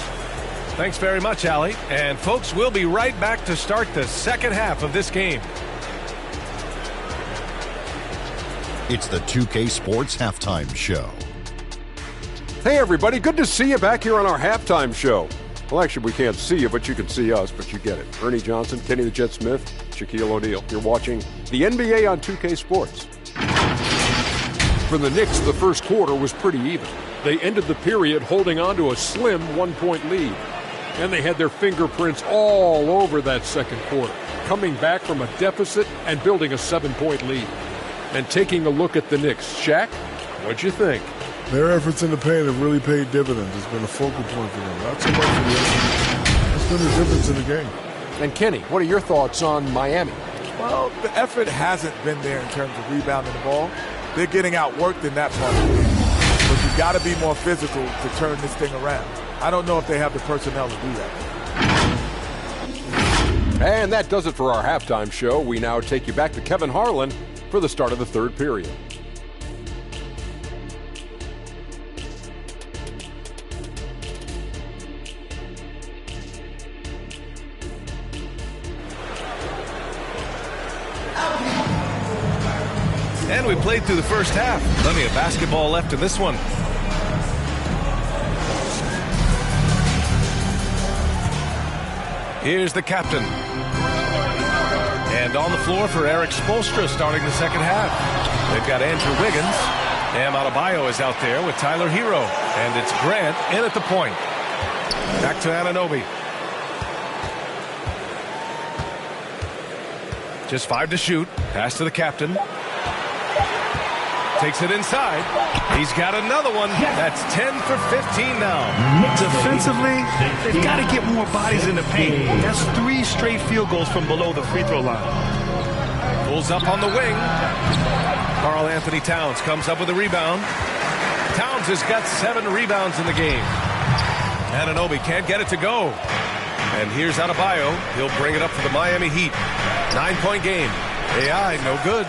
[SPEAKER 1] Thanks very much, Allie. And folks, we'll be right back to start the second half of this game.
[SPEAKER 7] It's the 2K Sports Halftime Show.
[SPEAKER 8] Hey, everybody. Good to see you back here on our halftime show. Well, actually, we can't see you, but you can see us, but you get it. Ernie Johnson, Kenny the Jet Smith, Shaquille O'Neal. You're watching the NBA on 2K Sports. For the Knicks, the first quarter was pretty even. They ended the period holding on to a slim 1-point lead. And they had their fingerprints all over that second quarter, coming back from a deficit and building a 7-point lead. And taking a look at the Knicks. Shaq, what'd you think?
[SPEAKER 9] Their efforts in the paint have really paid dividends. It's been a focal point for them. Not so much for the effort. That's been the difference in the game.
[SPEAKER 8] And Kenny, what are your thoughts on Miami?
[SPEAKER 10] Well, the effort hasn't been there in terms of rebounding the ball. They're getting outworked in that part of the game. But you've got to be more physical to turn this thing around. I don't know if they have the personnel to do that.
[SPEAKER 8] And that does it for our halftime show. We now take you back to Kevin Harlan for the start of the third period.
[SPEAKER 1] And we played through the first half. Plenty of basketball left in this one. Here's the captain. And on the floor for Eric Spoelstra starting the second half. They've got Andrew Wiggins. Bam Adebayo is out there with Tyler Hero. And it's Grant in at the point. Back to Anunoby. Just 5 to shoot. Pass to the captain. Takes it inside. He's got another one. That's 10 for 15 now.
[SPEAKER 2] Defensively, they've got to get more bodies in the paint. That's 3 straight field goals from below the free throw line.
[SPEAKER 1] Pulls up on the wing. Karl Anthony Towns comes up with a rebound. Towns has got 7 rebounds in the game. Anunoby can't get it to go. And here's Adebayo. He'll bring it up for the Miami Heat. 9-point game. AI, no good.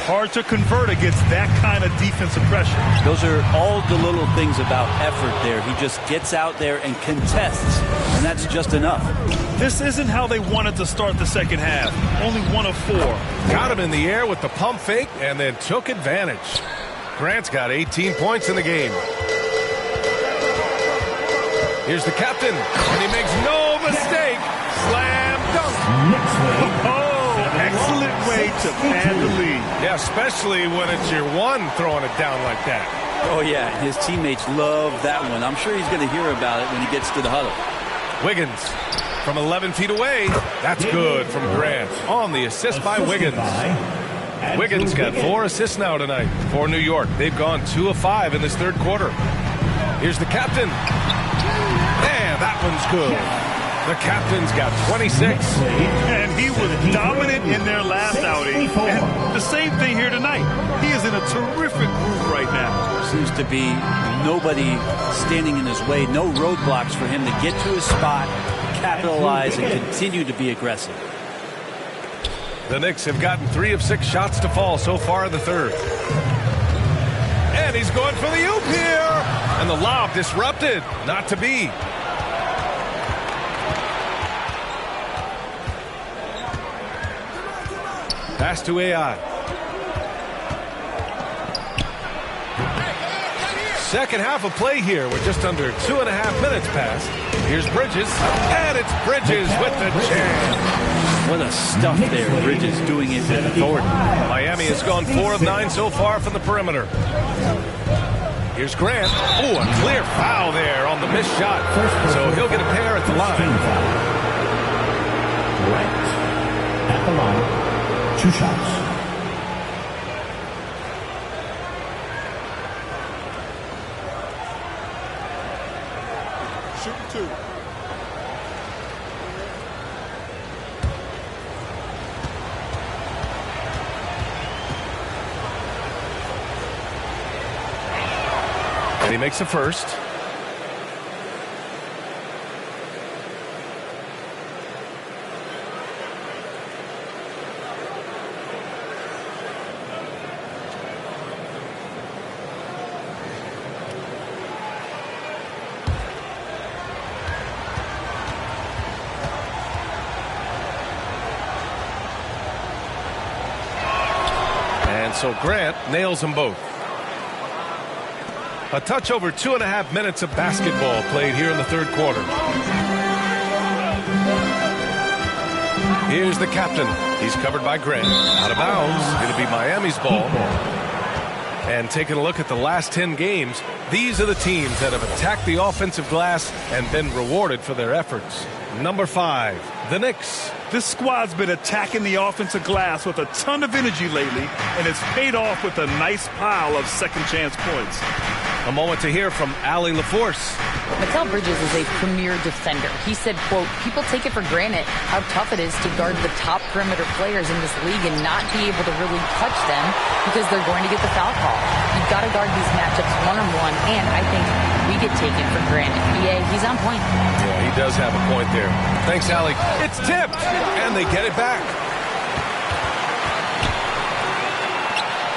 [SPEAKER 2] Hard to convert against that kind of defensive pressure.
[SPEAKER 3] Those are all the little things about effort there. He just gets out there and contests, and that's just enough.
[SPEAKER 2] This isn't how they wanted to start the second half. Only 1 of 4.
[SPEAKER 1] Got him in the air with the pump fake and then took advantage. Grant's got 18 points in the game. Here's the captain, and he makes no mistake. Slam dunk.
[SPEAKER 2] Excellent way to pad the lead.
[SPEAKER 1] Yeah, especially when it's your one throwing it down like that.
[SPEAKER 3] Oh, yeah, his teammates love that one. I'm sure he's going to hear about it when he gets to the huddle.
[SPEAKER 1] Wiggins from 11 feet away. That's good from Grant on the assist by Wiggins. Wiggins got 4 assists now tonight for New York. They've gone 2 of 5 in this third quarter. Here's the captain. And that one's good. The captain's got 26.
[SPEAKER 2] And he was dominant in their last outing. And the same thing here tonight. He is in a terrific groove right now.
[SPEAKER 3] Seems to be nobody standing in his way. No roadblocks for him to get to his spot, capitalize, and continue to be aggressive.
[SPEAKER 1] The Knicks have gotten 3 of 6 shots to fall so far in the third. And he's going for the oop here. And the lob disrupted. Not to be. Pass to AI. Second half of play here with just under 2.5 minutes passed. Here's Bridges, and it's Bridges with the jam.
[SPEAKER 3] What a stuff there. Bridges doing it with authority.
[SPEAKER 1] Miami has gone 4 of 9 so far from the perimeter. Here's Grant. Oh, a clear foul there on the missed shot. So he'll get a pair at the line.
[SPEAKER 4] Grant at the line. 2 shots.
[SPEAKER 10] Shoot 2.
[SPEAKER 1] And he makes the first. So Grant nails them both. A touch over 2.5 minutes of basketball played here in the third quarter. Here's the captain. He's covered by Grant. Out of bounds. It'll be Miami's ball. And taking a look at the last 10 games, these are the teams that have attacked the offensive glass and been rewarded for their efforts. Number 5, the Knicks.
[SPEAKER 2] This squad's been attacking the offensive glass with a ton of energy lately, and it's paid off with a nice pile of second-chance points.
[SPEAKER 1] A moment to hear from Allie LaForce.
[SPEAKER 6] Mikal Bridges is a premier defender. He said, quote, people take it for granted how tough it is to guard the top perimeter players in this league and not be able to really touch them because they're going to get the foul call. You've got to guard these matchups one-on-one, and I think we get taken for granted. Yeah, he's on point.
[SPEAKER 1] Yeah, he does have a point there. Thanks, Allie. It's tipped, and they get it back.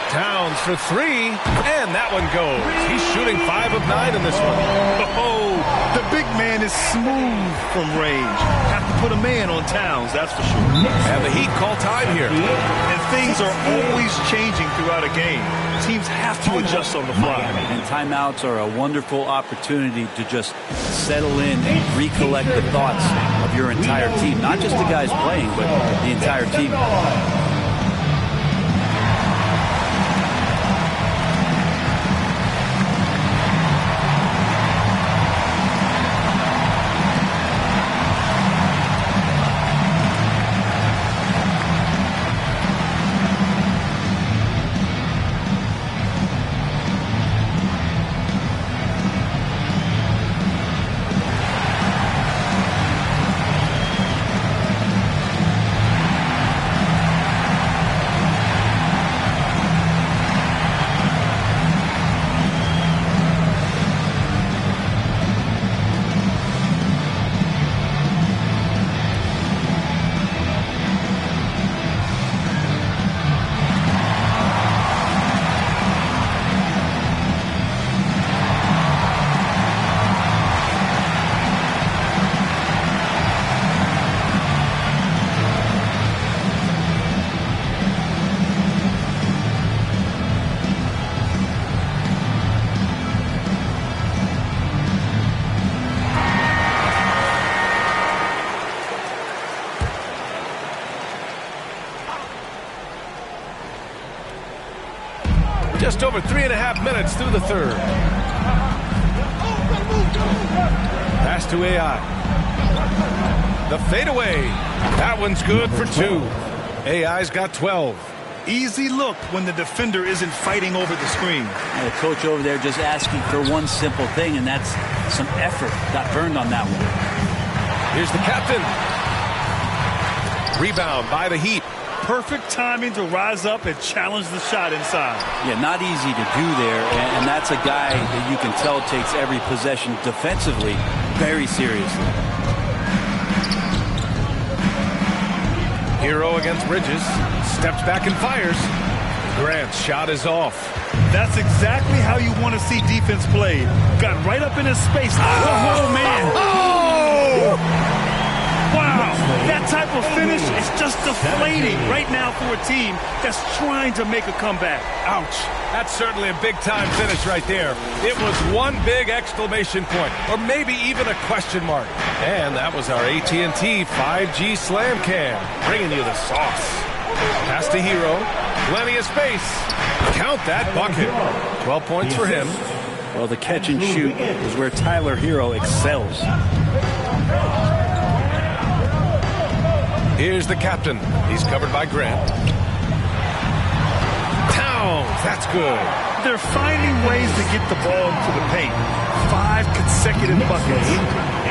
[SPEAKER 1] Towns for 3, and that one goes. He's shooting 5 of 9 in this one.
[SPEAKER 2] Oh, the big man is smooth from range. Have to put a man on Towns, that's for sure.
[SPEAKER 1] And the Heat call time here.
[SPEAKER 2] And things are always changing throughout a game. Teams have to adjust on the fly.
[SPEAKER 3] And timeouts are a wonderful opportunity to just settle in and recollect the thoughts of your entire team. Not just the guys playing, but the entire team.
[SPEAKER 1] Just over 3.5 minutes through the third. Pass to AI. The fadeaway. That one's good for 2. AI's got 12.
[SPEAKER 2] Easy look when the defender isn't fighting over the screen.
[SPEAKER 3] And the coach over there just asking for one simple thing, and that's some effort. Got burned on that one.
[SPEAKER 1] Here's the captain. Rebound by the Heat.
[SPEAKER 2] Perfect timing to rise up and challenge the shot inside.
[SPEAKER 3] Yeah, not easy to do there, and that's a guy that you can tell takes every possession defensively very seriously.
[SPEAKER 1] Hero against Bridges. Steps back and fires. Grant's shot is off.
[SPEAKER 2] That's exactly how you want to see defense played. Got right up in his space. Oh, man.
[SPEAKER 1] Oh!
[SPEAKER 2] Wow, that type of finish is just deflating right now for a team that's trying to make a comeback.
[SPEAKER 1] Ouch. That's certainly a big-time finish right there. It was one big exclamation point, or maybe even a question mark. And that was our AT&T 5G Slam Cam, bringing you the sauce. Pass to Hero. Plenty of space. Count that bucket. 12 points for him.
[SPEAKER 3] Well, the catch and shoot is where Tyler Hero excels.
[SPEAKER 1] Here's the captain. He's covered by Grant. Towns, that's good.
[SPEAKER 2] They're finding ways to get the ball to the paint. 5 consecutive buckets.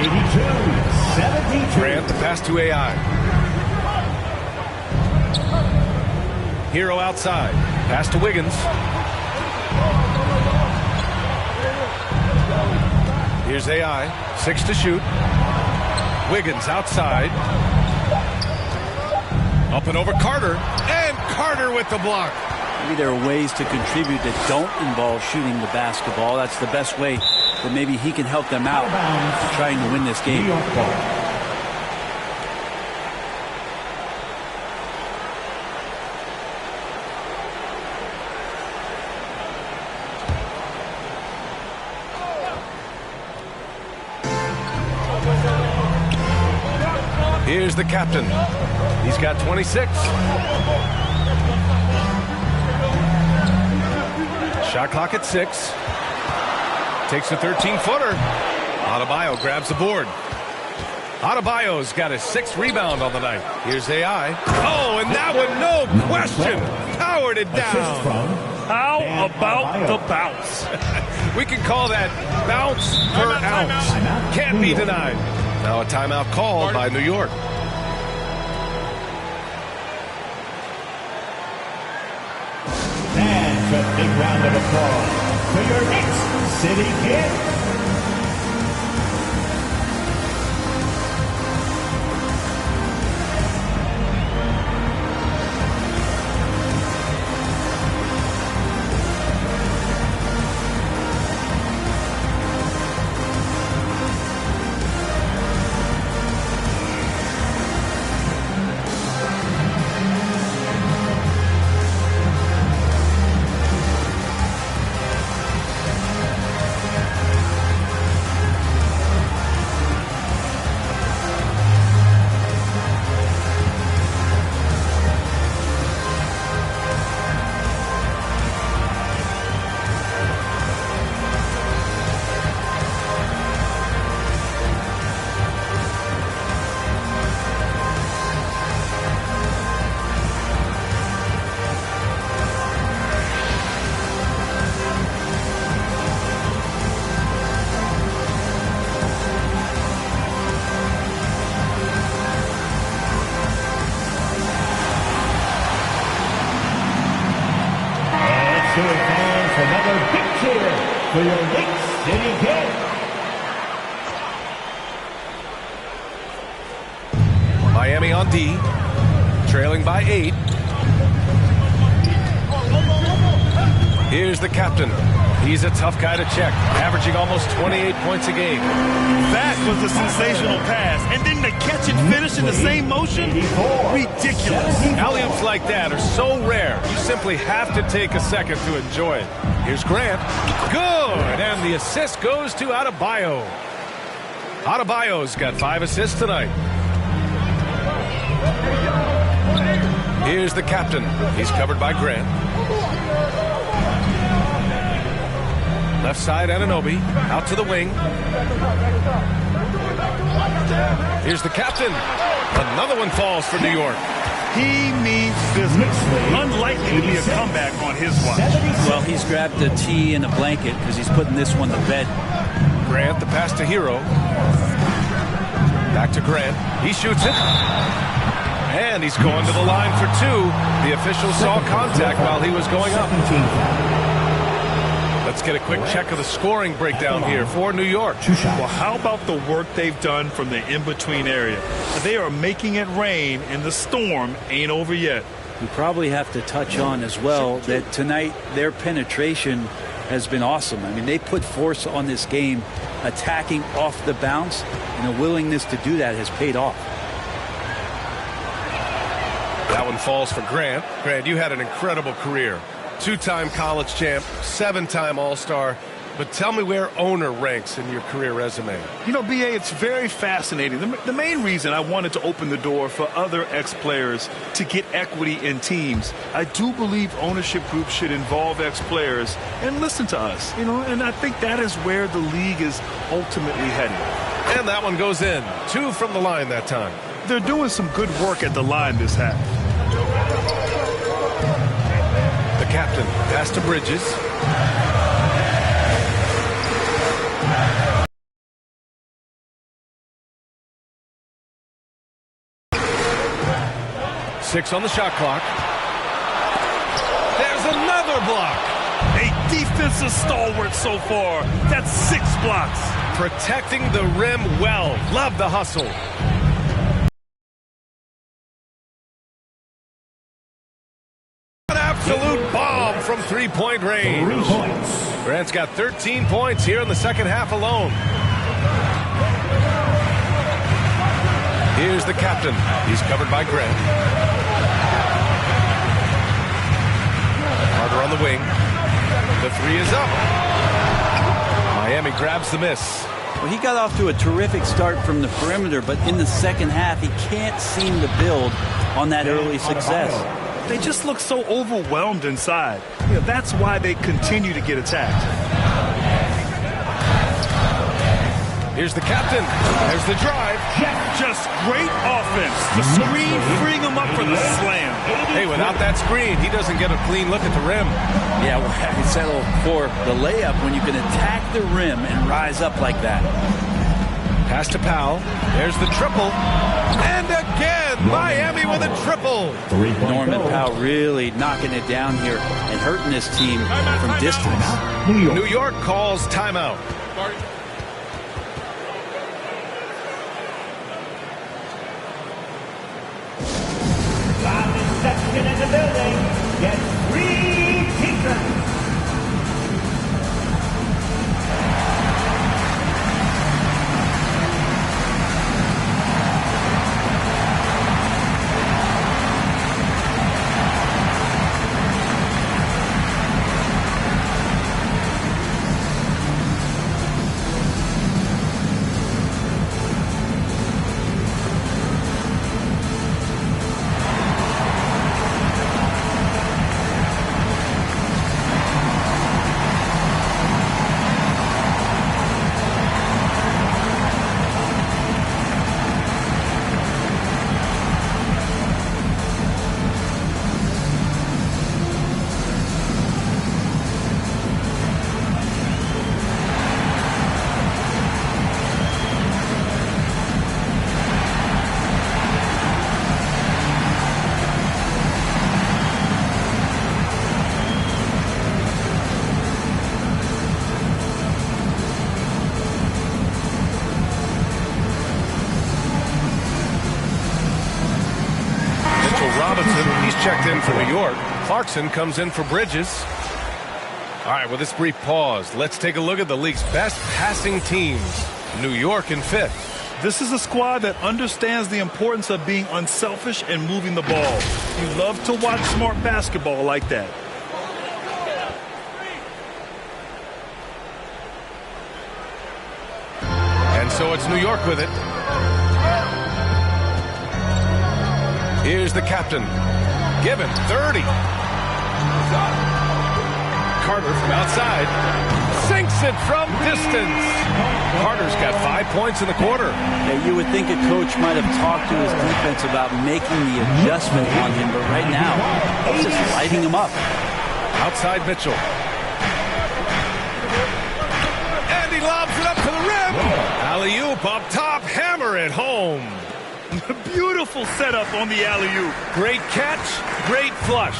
[SPEAKER 4] 82-72.
[SPEAKER 1] Grant, the pass to AI. Hero outside. Pass to Wiggins. Here's AI. 6 to shoot. Wiggins outside. Up and over Carter. And Carter with the block.
[SPEAKER 3] Maybe there are ways to contribute that don't involve shooting the basketball. That's the best way that maybe he can help them out trying to win this game.
[SPEAKER 1] Here's the captain. He's got 26. Shot clock at 6. Takes a 13-footer. Adebayo grabs the board. Adebayo's got his 6th rebound on the night. Here's AI. Oh, and that one, no question, powered it down.
[SPEAKER 2] How about the bounce?
[SPEAKER 1] We can call that bounce per ounce. Can't be denied. Now a timeout called by New York.
[SPEAKER 4] And a big round of applause for your Knicks City Kid. Another big cheer for your Knicks City Kid.
[SPEAKER 1] Miami on D, trailing by 8. Here's the captain. He's a tough guy to check, averaging almost 28 points a game.
[SPEAKER 2] That was a sensational pass. And then to catch and finish in the same motion? Ridiculous.
[SPEAKER 1] Alley-oops like that are so rare, you simply have to take a second to enjoy it. Here's Grant. Good! And the assist goes to Adebayo. Adebayo's got 5 assists tonight. Here's the captain. He's covered by Grant. Left side, Anunoby. Out to the wing. Here's the captain. Another one falls for New York.
[SPEAKER 2] He means business. Unlikely to be a comeback on his watch.
[SPEAKER 3] Well, he's grabbed a tee and a blanket because he's putting this one to bed.
[SPEAKER 1] Grant, the pass to Hero. Back to Grant. He shoots it. And he's going to the line for two. The official saw contact while he was going up. Let's get a quick check of the scoring breakdown here for New York.
[SPEAKER 2] Well, how about the work they've done from the in-between area? They are making it rain, and the storm ain't over yet.
[SPEAKER 3] We probably have to touch on as well that tonight their penetration has been awesome. I mean, they put force on this game, attacking off the bounce, and the willingness to do that has paid off.
[SPEAKER 1] That one falls for Grant. Grant, you had an incredible career. 2-time college champ, 7-time All-Star. But tell me where owner ranks in your career resume.
[SPEAKER 2] You know, B.A., it's very fascinating. The main reason I wanted to open the door for other ex-players to get equity in teams, I do believe ownership groups should involve ex-players and listen to us, you know, and I think that is where the league is ultimately heading.
[SPEAKER 1] And that one goes in. 2 from the line that time.
[SPEAKER 2] They're doing some good work at the line this half.
[SPEAKER 1] The captain, pass to Bridges. Six on the shot clock. There's another block.
[SPEAKER 2] A defensive stalwart so far. That's 6 blocks.
[SPEAKER 1] Protecting the rim well. Love the hustle. An absolute bomb from three-point range. Grant's got 13 points here in the second half alone. Here's the captain. He's covered by Grant. Carter on the wing. The three is up. Miami grabs the miss.
[SPEAKER 3] Well, he got off to a terrific start from the perimeter, but in the second half, he can't seem to build on that early success.
[SPEAKER 2] They just look so overwhelmed inside. You know, that's why they continue to get attacked.
[SPEAKER 1] Here's the captain. There's the drive.
[SPEAKER 2] Just great offense. The screen freeing him up for the slam.
[SPEAKER 1] Hey, without that screen, he doesn't get a clean look at the rim.
[SPEAKER 3] Yeah, well, I settle for the layup when you can attack the rim and rise up like that.
[SPEAKER 1] Pass to Powell. There's the triple. And again, Miami with a triple.
[SPEAKER 3] Norman Powell really knocking it down here and hurting his team from distance.
[SPEAKER 1] New York calls timeout.
[SPEAKER 4] Section in the building gets 3 teachers.
[SPEAKER 1] He's checked in for New York. Clarkson comes in for Bridges. All right, with this brief pause, let's take a look at the league's best passing teams. New York in 5th.
[SPEAKER 2] This is a squad that understands the importance of being unselfish and moving the ball. You love to watch smart basketball like that.
[SPEAKER 1] And so it's New York with it. Here's the captain. Give him 30. Carter from outside. sinks it from distance. Carter's got 5 points in the quarter.
[SPEAKER 3] Yeah, you would think a coach might have talked to his defense about making the adjustment on him, but right now, he's just lighting him up.
[SPEAKER 1] Outside Mitchell. And he lobs it up to the rim. Alley-oop up top, hammer it home.
[SPEAKER 2] Beautiful setup on the alley-oop.
[SPEAKER 1] Great catch, great flush.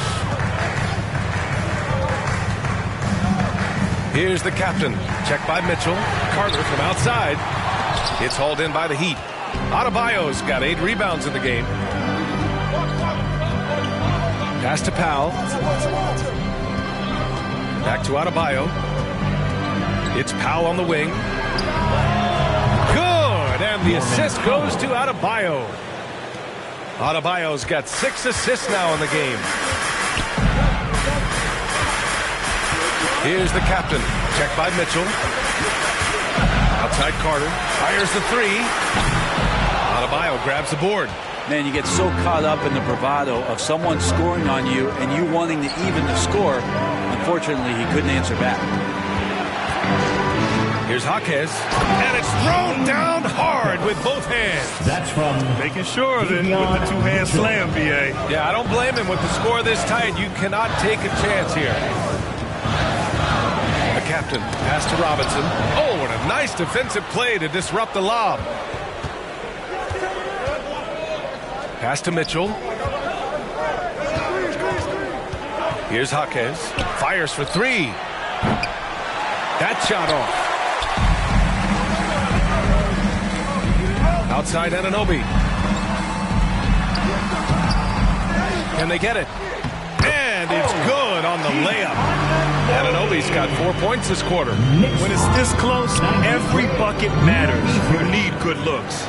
[SPEAKER 1] Here's the captain. Check by Mitchell. Carter from outside. It's hauled in by the Heat. Adebayo's got 8 rebounds in the game. Pass to Powell. Back to Adebayo. It's Powell on the wing. Good! And the assist goes to Adebayo. Adebayo's got 6 assists now in the game. Here's the captain. Check by Mitchell. Outside Carter. Fires the 3. Adebayo grabs the board.
[SPEAKER 3] Man, you get so caught up in the bravado of someone scoring on you and you wanting to even the score. Unfortunately, he couldn't answer back.
[SPEAKER 1] Here's Jaquez. And it's thrown down hard with both hands.
[SPEAKER 4] That's from
[SPEAKER 2] making sure of it with the 2-hand slam, B.A.
[SPEAKER 1] Yeah, I don't blame him with the score this tight. You cannot take a chance here. The captain, pass to Robinson. Oh, what a nice defensive play to disrupt the lob. Pass to Mitchell. Here's Jaquez. Fires for 3. That shot off. Outside Anunoby. Can they get it? And it's good on the layup. Anunoby's got 4 points this quarter.
[SPEAKER 2] When it's this close, every bucket matters. You need good looks.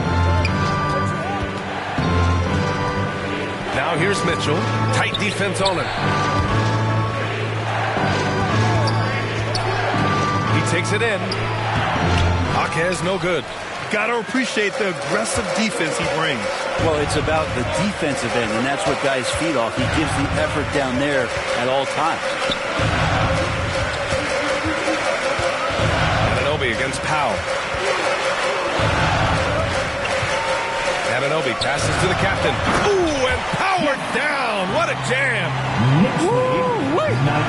[SPEAKER 1] Now here's Mitchell. Tight defense on him. He takes it in. Jaquez no good.
[SPEAKER 2] Got to appreciate the aggressive defense he brings.
[SPEAKER 3] Well, it's about the defensive end, and that's what guys feed off. He gives the effort down there at all times.
[SPEAKER 1] Anunoby against Powell. Anunoby passes to the captain. Ooh, and powered down. What a jam.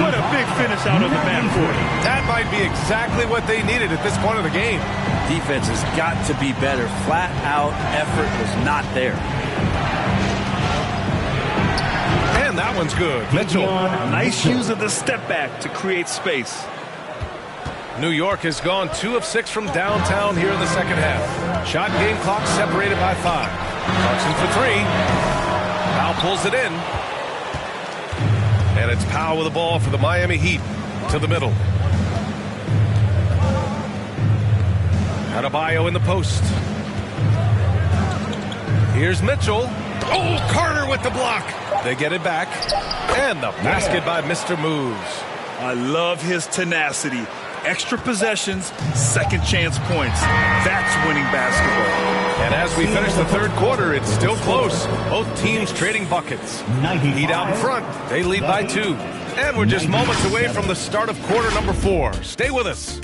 [SPEAKER 2] What a big finish out of the backcourt.
[SPEAKER 1] That might be exactly what they needed at this point of the game.
[SPEAKER 3] Defense has got to be better. Flat out effort was not there.
[SPEAKER 1] And that one's good. Mitchell.
[SPEAKER 2] Nice use of the step back to create space.
[SPEAKER 1] New York has gone 2 of 6 from downtown here in the second half. Shot game clock separated by 5. Clarkson for 3. Powell pulls it in. And it's Powell with the ball for the Miami Heat to the middle. Adebayo in the post. Here's Mitchell. Oh, Carter with the block. They get it back. And the basket by Mr. Moves.
[SPEAKER 2] I love his tenacity. Extra possessions, second chance points. That's winning basketball.
[SPEAKER 1] And as we finish the third quarter, it's still close. Both teams trading buckets. Heat out in front. They lead by 2. And we're just moments away from the start of quarter number 4. Stay with us.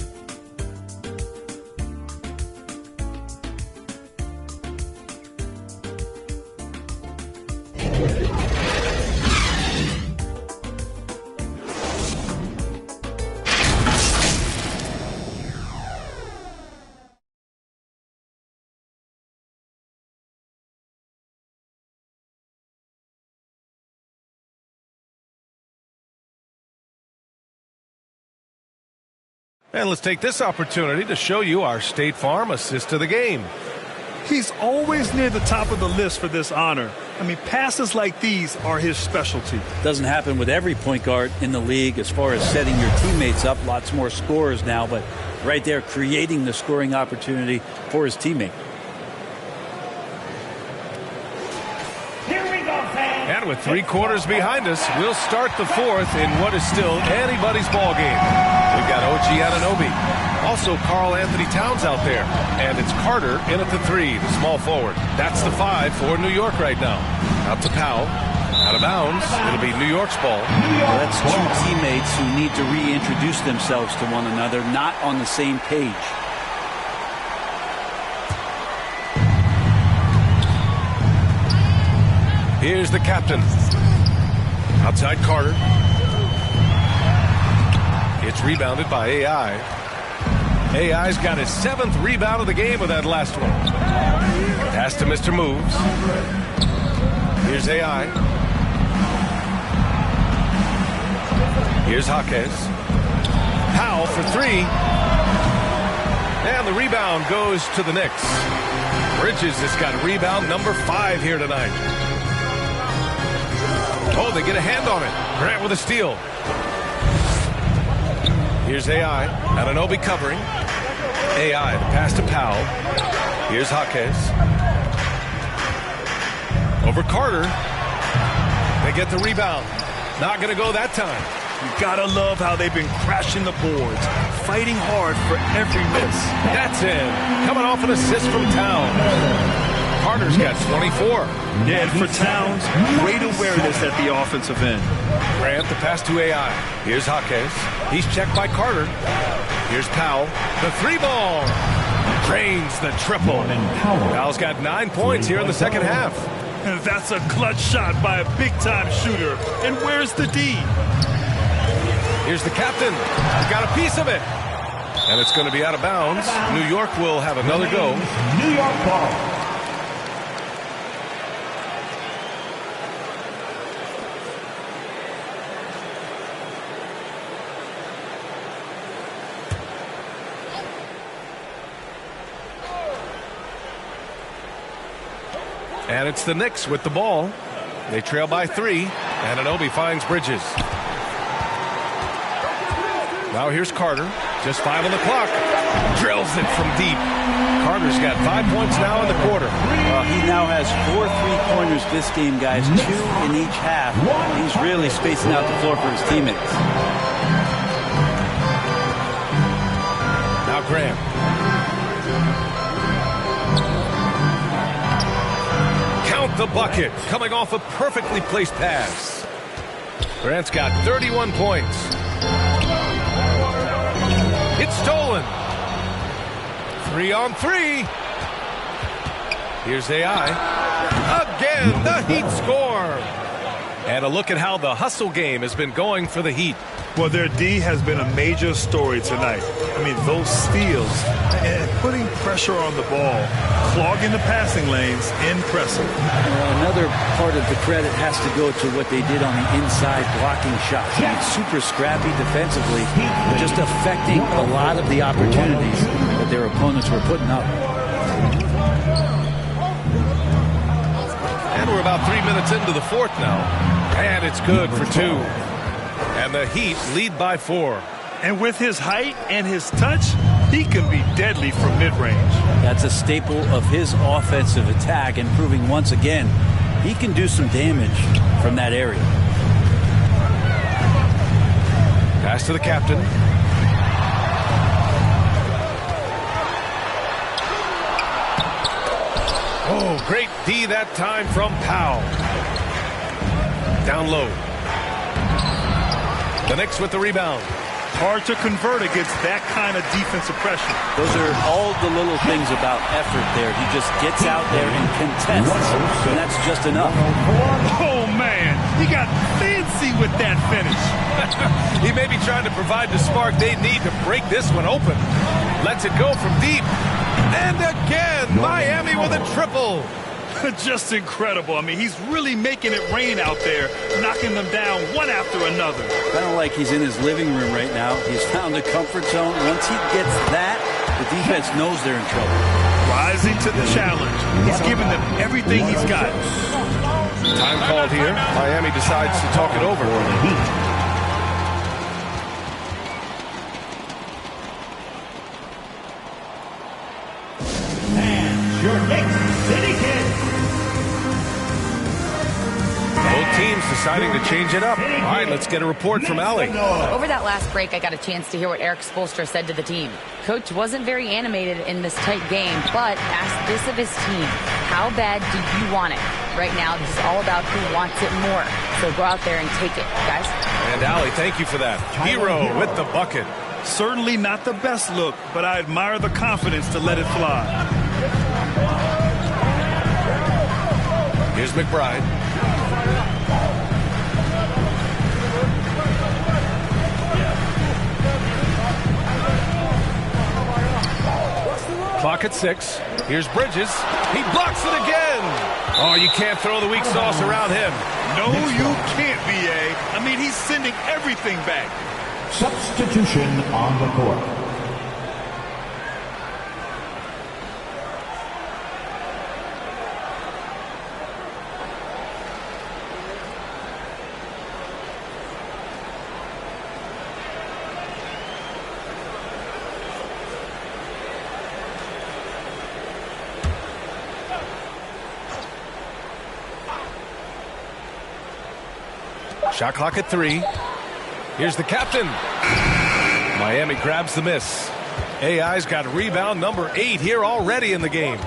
[SPEAKER 1] And let's take this opportunity to show you our State Farm assist to the game.
[SPEAKER 2] He's always near the top of the list for this honor. I mean, passes like these are his specialty.
[SPEAKER 3] Doesn't happen with every point guard in the league as far as setting your teammates up. Lots more scorers now, but right there creating the scoring opportunity for his teammate.
[SPEAKER 1] And with 3 quarters behind us, we'll start the 4th in what is still anybody's ball game. We've got OG Anunoby. Also Karl Anthony Towns out there. And it's Carter in at the 3, the small forward. That's the 5 for New York right now. Out to Powell. Out of bounds. It'll be New York's ball.
[SPEAKER 3] Well, that's two teammates who need to reintroduce themselves to one another, not on the same page.
[SPEAKER 1] Here's the captain. Outside Carter. It's rebounded by AI. AI's got his 7th rebound of the game with that last one. Pass to Mr. Moves. Here's AI. Here's Jaquez. Powell for 3. And the rebound goes to the Knicks. Bridges has got rebound number 5 here tonight. Oh, they get a hand on it. Grant with a steal. Here's AI. Anunoby covering. AI, the pass to Powell. Here's Jaquez. Over Carter. They get the rebound. Not going to go that time.
[SPEAKER 2] You gotta love how they've been crashing the boards, fighting hard for every miss.
[SPEAKER 1] That's in. Coming off an assist from Towns. Carter's got 24.
[SPEAKER 2] Yeah, and for Towns, great awareness at the offensive end.
[SPEAKER 1] Grant, the pass to AI. Here's Jaquez. He's checked by Carter. Here's Powell. The 3-ball. Drains the triple. Powell's got 9 points here in the second half.
[SPEAKER 2] That's a clutch shot by a big-time shooter. And where's the D?
[SPEAKER 1] Here's the captain. He's got a piece of it. And it's going to be out of bounds. New York will have another go.
[SPEAKER 4] New York ball.
[SPEAKER 1] And it's the Knicks with the ball. They trail by 3. And Anunoby finds Bridges. Now here's Carter. Just 5 on the clock. Drills it from deep. Carter's got 5 points now in the quarter.
[SPEAKER 3] He now has 4 3-pointers this game, guys. 2 in each half. He's really spacing out the floor for his teammates.
[SPEAKER 1] Now Graham. Count the bucket. Coming off a perfectly placed pass. Grant's got 31 points. It's stolen. 3 on 3. Here's AI. Again, the Heat score. And a look at how the hustle game has been going for the Heat.
[SPEAKER 2] Well, their D has been a major story tonight. I mean, those steals and putting pressure on the ball, clogging the passing lanes, impressive.
[SPEAKER 3] Another part of the credit has to go to what they did on the inside blocking shots. I mean, super scrappy defensively, but just affecting a lot of the opportunities that their opponents were putting up.
[SPEAKER 1] And we're about 3 minutes into the fourth now. And it's good for 2. And the Heat lead by 4.
[SPEAKER 2] And with his height and his touch, he can be deadly from mid-range.
[SPEAKER 3] That's a staple of his offensive attack, and proving once again he can do some damage from that area.
[SPEAKER 1] Pass to the captain. Oh, great D that time from Powell. Down low. The Knicks with the rebound.
[SPEAKER 2] Hard to convert against that kind of defensive pressure.
[SPEAKER 3] Those are all the little things about effort there. He just gets out there and contests, and that's just enough.
[SPEAKER 2] Oh, man. He got fancy with that finish.
[SPEAKER 1] He may be trying to provide the spark they need to break this one open. Lets it go from deep. And again, Miami with a triple.
[SPEAKER 2] Just incredible. I mean, he's really making it rain out there, knocking them down one after another.
[SPEAKER 3] Kind of like he's in his living room right now. He's found a comfort zone. Once he gets that, the defense knows they're in trouble.
[SPEAKER 2] Rising to the challenge. He's giving them everything he's got.
[SPEAKER 1] Time called here. Miami decides to talk it over.
[SPEAKER 4] And your Knicks City Kid.
[SPEAKER 1] Both teams deciding to change it up. All right, let's get a report from Allie.
[SPEAKER 6] Over that last break, I got a chance to hear what Eric Spoelstra said to the team. Coach wasn't very animated in this tight game, but asked this of his team: how bad do you want it? Right now, this is all about who wants it more. So go out there and take it, guys.
[SPEAKER 1] And Allie, thank you for that. Hero with the bucket.
[SPEAKER 2] Certainly not the best look, but I admire the confidence to let it fly.
[SPEAKER 1] Here's McBride. Clock at 6. Here's Bridges. He blocks it again. Oh, you can't throw the weak sauce around him.
[SPEAKER 2] No, you can't, B.A. I mean, he's sending everything back.
[SPEAKER 4] Substitution on the court.
[SPEAKER 1] Shot clock at 3. Here's the captain. Miami grabs the miss. AI's got rebound number 8 here already in the game.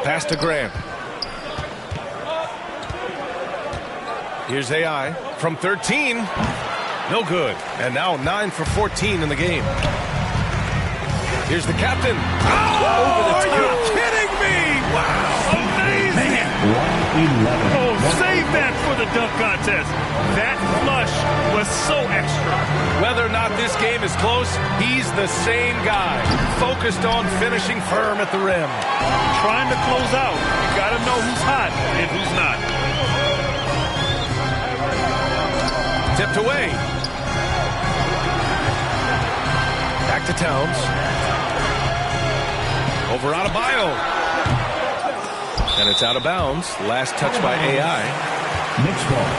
[SPEAKER 1] Pass to Grant. Here's AI from 13. No good. And now 9 for 14 in the game. Here's the captain. Oh, are you kidding me? Wow. Amazing.
[SPEAKER 2] Oh, save that for the dunk contest. That flush was so extra.
[SPEAKER 1] Whether or not this game is close, he's the same guy. Focused on finishing firm at the rim.
[SPEAKER 2] Trying to close out. You got to know who's hot and who's not.
[SPEAKER 1] Tipped away. Back to Towns. Over Adebayo. And it's out of bounds. Last touch by AI.
[SPEAKER 4] Next ball.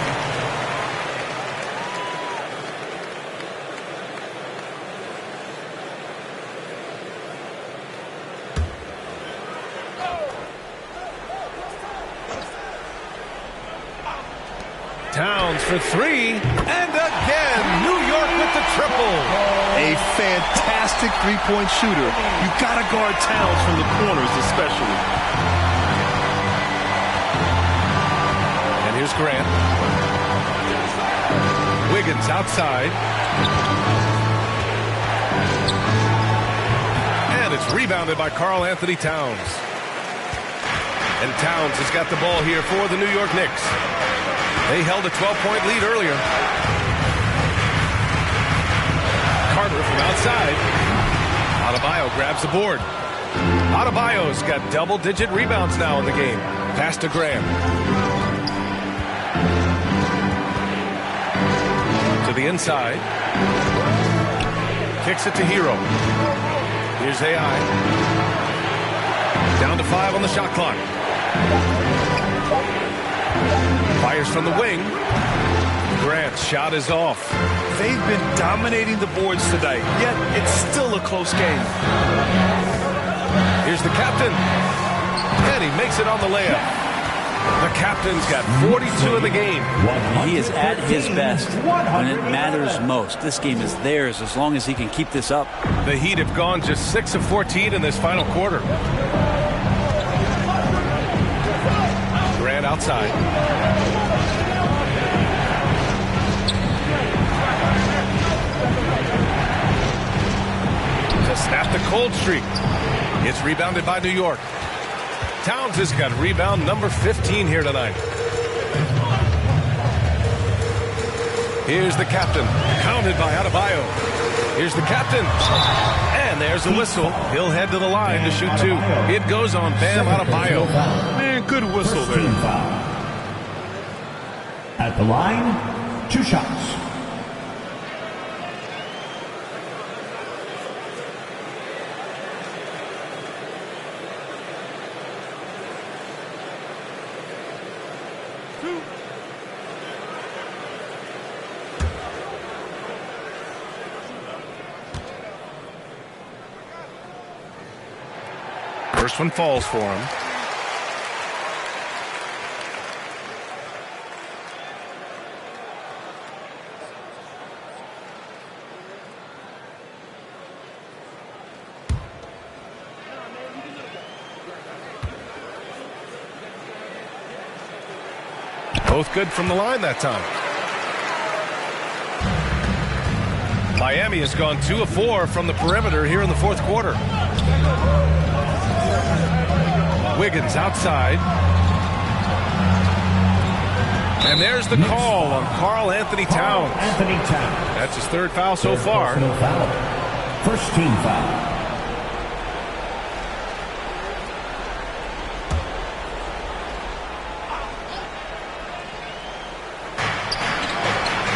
[SPEAKER 1] Towns for 3. And again, New York with the triple.
[SPEAKER 2] A fantastic three-point shooter. You got to guard Towns from the corners especially.
[SPEAKER 1] Here's Grant. Wiggins outside. And it's rebounded by Karl Anthony Towns. And Towns has got the ball here for the New York Knicks. They held a 12-point lead earlier. Carter from outside. Adebayo grabs the board. Adebayo's got double-digit rebounds now in the game. Pass to Grant. To the inside. Kicks it to Hero. Here's AI. Down to 5 on the shot clock. Fires from the wing. Grant's shot is off.
[SPEAKER 2] They've been dominating the boards tonight, yet it's still a close game.
[SPEAKER 1] Here's the captain. And he makes it on the layup. The captain's got 42 in the game.
[SPEAKER 3] He is at his best when it matters most. This game is theirs as long as he can keep this up.
[SPEAKER 1] The Heat have gone just 6 of 14 in this final quarter. Grant outside. To snap the cold streak. It's rebounded by New York. Towns has got rebound number 15 here tonight. Here's the captain, counted by Adebayo. Here's the captain. And there's a whistle. He'll head to the line to shoot 2. It goes on Bam Adebayo.
[SPEAKER 2] Man, good whistle there.
[SPEAKER 4] At the line, 2 shots.
[SPEAKER 1] First one falls for him. Both good from the line that time. Miami has gone 2 of 4 from the perimeter here in the fourth quarter. Wiggins outside. And there's the call on Karl Anthony Towns. That's his third foul so far.
[SPEAKER 4] First team foul.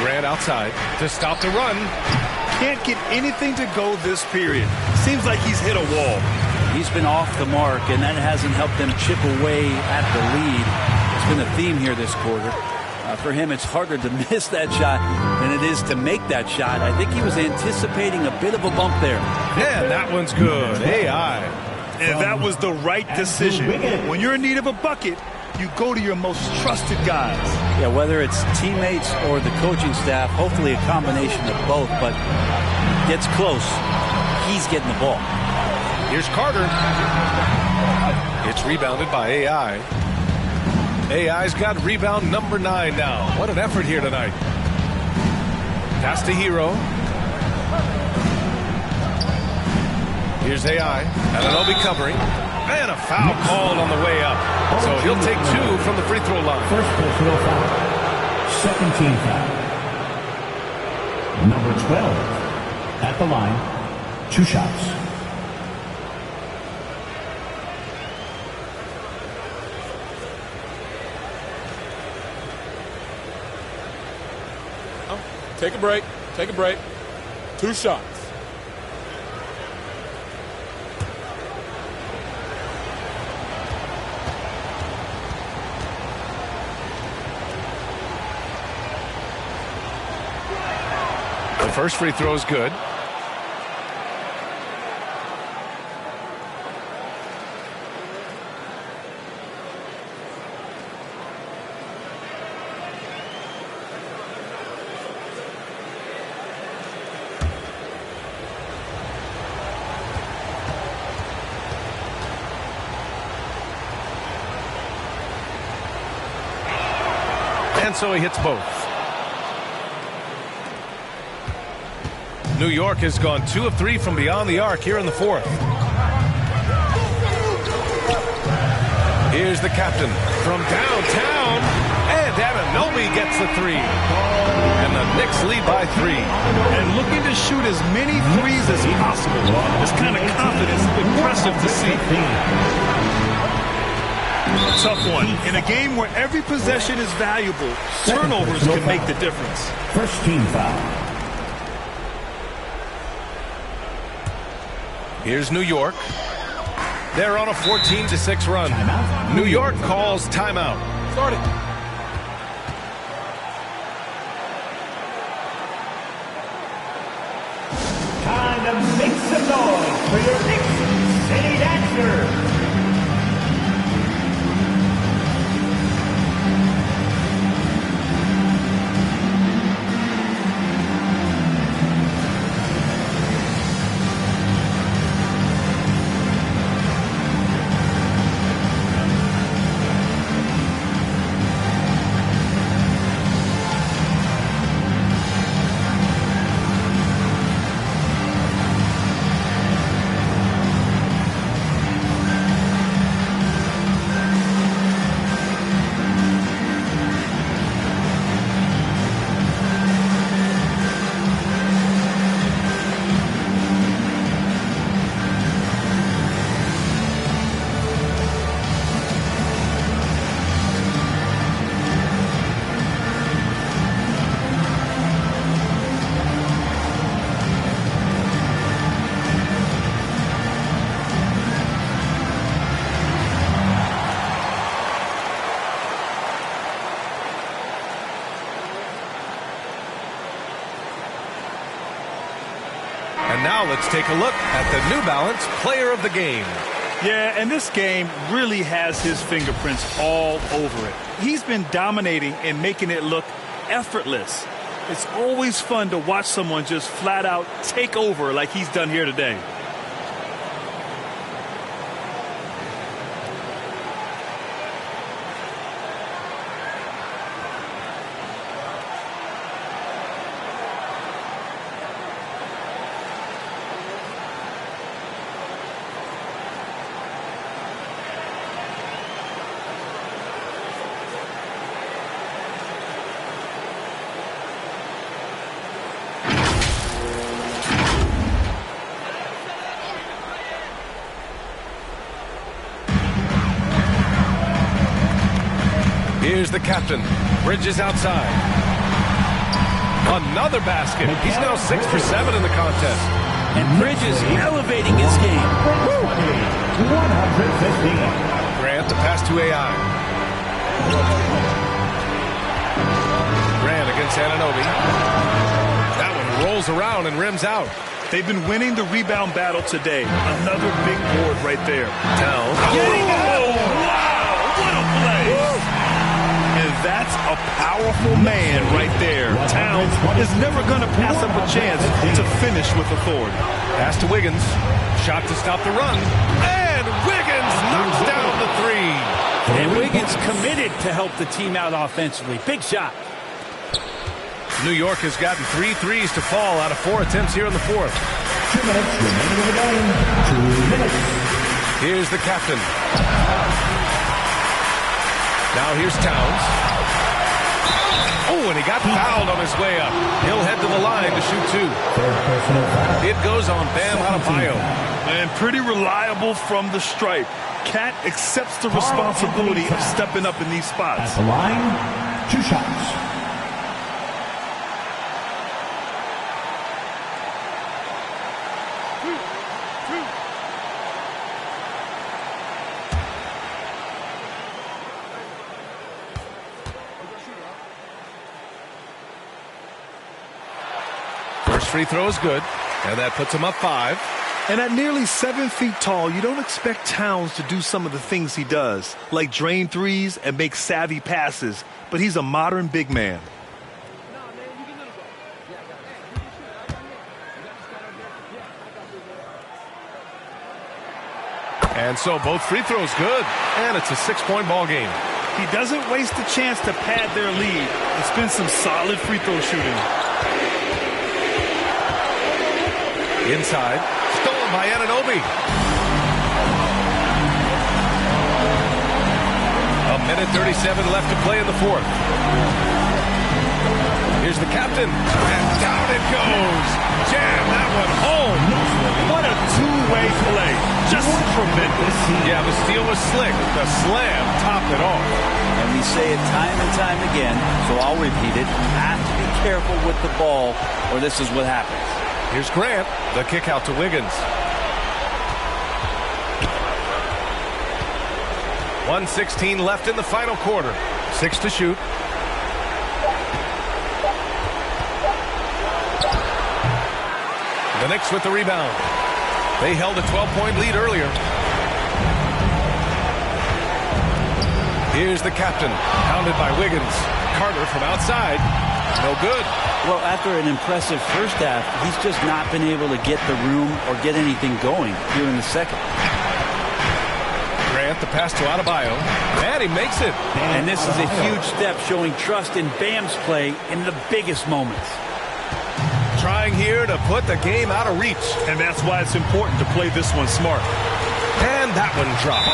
[SPEAKER 1] Grant outside to stop the run.
[SPEAKER 2] Can't get anything to go this period. Seems like he's hit a wall.
[SPEAKER 3] He's been off the mark, and that hasn't helped them chip away at the lead. It's been a theme here this quarter. For him, it's harder to miss that shot than it is to make that shot. I think he was anticipating a bit of a bump there.
[SPEAKER 1] Yeah, that one's good. AI.
[SPEAKER 2] And that was the right decision. When you're in need of a bucket, you go to your most trusted guys.
[SPEAKER 3] Yeah, whether it's teammates or the coaching staff, hopefully a combination of both, but gets close. He's getting the ball.
[SPEAKER 1] Here's Carter. It's rebounded by AI. AI's got rebound number 9 now. What an effort here tonight. Pass to Hero. Here's AI. Anunoby covering. And a foul called on the way up. So he'll take 2 from the free throw line.
[SPEAKER 4] First personal foul. Second team foul. Number 12 at the line. 2 shots.
[SPEAKER 5] Take a break. Take a break. 2 shots.
[SPEAKER 1] The first free throw is good. And so he hits both. New York has gone 2 of 3 from beyond the arc here in the fourth. Here's the captain from downtown, and Anunoby gets the 3. And the Knicks lead by 3.
[SPEAKER 2] And looking to shoot as many threes as possible. This kind of confidence is impressive to see. Tough one. In a game where every possession is valuable, turnovers can make the difference.
[SPEAKER 4] First team foul.
[SPEAKER 1] Here's New York. They're on a 14-6 run. New York calls timeout.
[SPEAKER 5] Start it.
[SPEAKER 4] Time to make some noise for your Knicks City Dancers.
[SPEAKER 1] And now let's take a look at the New Balance Player of the Game.
[SPEAKER 2] Yeah, and this game really has his fingerprints all over it. He's been dominating and making it look effortless. It's always fun to watch someone just flat out take over like he's done here today.
[SPEAKER 1] Here's the captain. Bridges outside. Another basket. He's now 6 for 7 in the contest.
[SPEAKER 3] And Bridges elevating his game.
[SPEAKER 4] 115.
[SPEAKER 1] Grant, the pass to AI. Grant against Anunoby. That one rolls around and rims out.
[SPEAKER 2] They've been winning the rebound battle today. Another big board right there.
[SPEAKER 1] Towns.
[SPEAKER 2] Oh, wow, what a play. And that's a powerful man right there. Towns is never going to pass up a chance to finish with authority.
[SPEAKER 1] Pass to Wiggins. Shot to stop the run. And Wiggins knocks down the three.
[SPEAKER 3] And Wiggins committed to help the team out offensively. Big shot.
[SPEAKER 1] New York has gotten 3 threes to fall out of 4 attempts here in the fourth.
[SPEAKER 4] 2 minutes remaining in the game. 2 minutes.
[SPEAKER 1] Here's the captain. Now here's Towns. Oh, and he got fouled on his way up. He'll head to the line to shoot 2. It goes on Bam Adebayo.
[SPEAKER 2] And pretty reliable from the stripe. Cat accepts the responsibility of stepping up in these spots.
[SPEAKER 4] At the line, 2 shots.
[SPEAKER 1] First free throw is good, and that puts him up 5.
[SPEAKER 2] And at nearly 7 feet tall, you don't expect Towns to do some of the things he does, like drain threes and make savvy passes, but he's a modern big man.
[SPEAKER 1] And so both free throws good, and it's a 6-point ball game.
[SPEAKER 2] He doesn't waste a chance to pad their lead. It's been some solid free throw shooting.
[SPEAKER 1] Inside, stolen by Anunoby. A minute 37 left to play in the fourth. Here's the captain, and down it goes. Jam that one home.
[SPEAKER 2] What a two-way play. Just tremendous.
[SPEAKER 1] Yeah, the steal was slick. The slam topped it off.
[SPEAKER 3] And we say it time and time again, so I'll repeat it. Have to be careful with the ball, or this is what happens.
[SPEAKER 1] Here's Grant, the kick out to Wiggins. 1:16 left in the final quarter. 6 to shoot. The Knicks with the rebound. They held a 12-point lead earlier. Here's the captain, pounded by Wiggins. Carter from outside. No good.
[SPEAKER 3] Well, after an impressive first half, he's just not been able to get the room or get anything going here in the second.
[SPEAKER 1] Grant, the pass to Adebayo. And he makes it.
[SPEAKER 3] And this is a huge step showing trust in Bam's play in the biggest moments.
[SPEAKER 1] Trying here to put the game out of reach.
[SPEAKER 2] And that's why it's important to play this one smart.
[SPEAKER 1] And that one drops.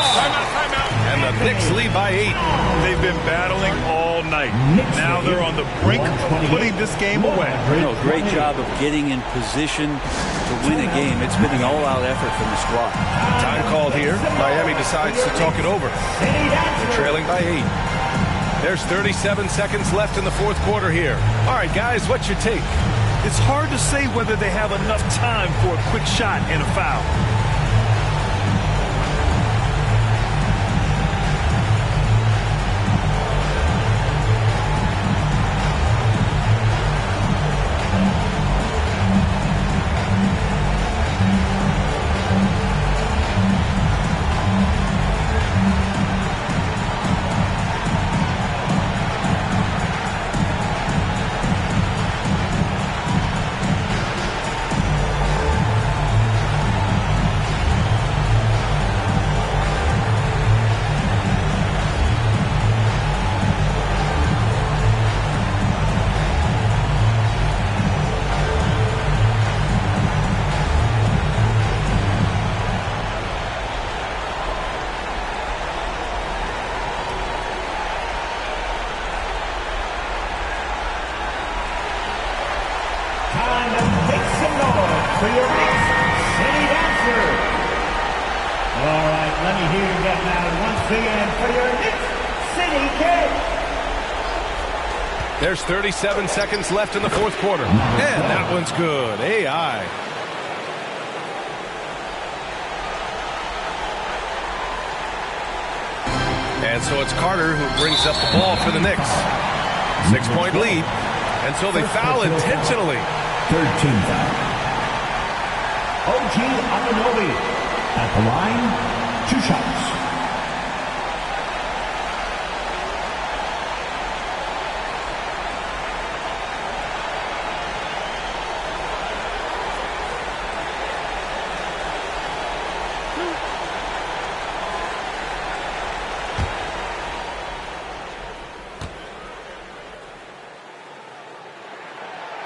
[SPEAKER 1] And the Knicks lead by 8.
[SPEAKER 2] They've been battling all night. Now they're on the brink of putting this game away.
[SPEAKER 3] No, great job of getting in position to win a game. It's been an all-out effort from the squad.
[SPEAKER 1] Time called here. Miami decides to talk it over. They're trailing by 8. There's 37 seconds left in the fourth quarter here. All right, guys, what's your take?
[SPEAKER 2] It's hard to say whether they have enough time for a quick shot and a foul.
[SPEAKER 4] for your next City Dancer. All right, let me hear you get loud once again for your next City Kid.
[SPEAKER 1] There's 37 seconds left in the fourth quarter. And that one's good. AI. And so it's Carter who brings up the ball for the Knicks. 6-point lead. And so they foul intentionally.
[SPEAKER 4] Third team foul. OG Anunoby at the line, 2 shots.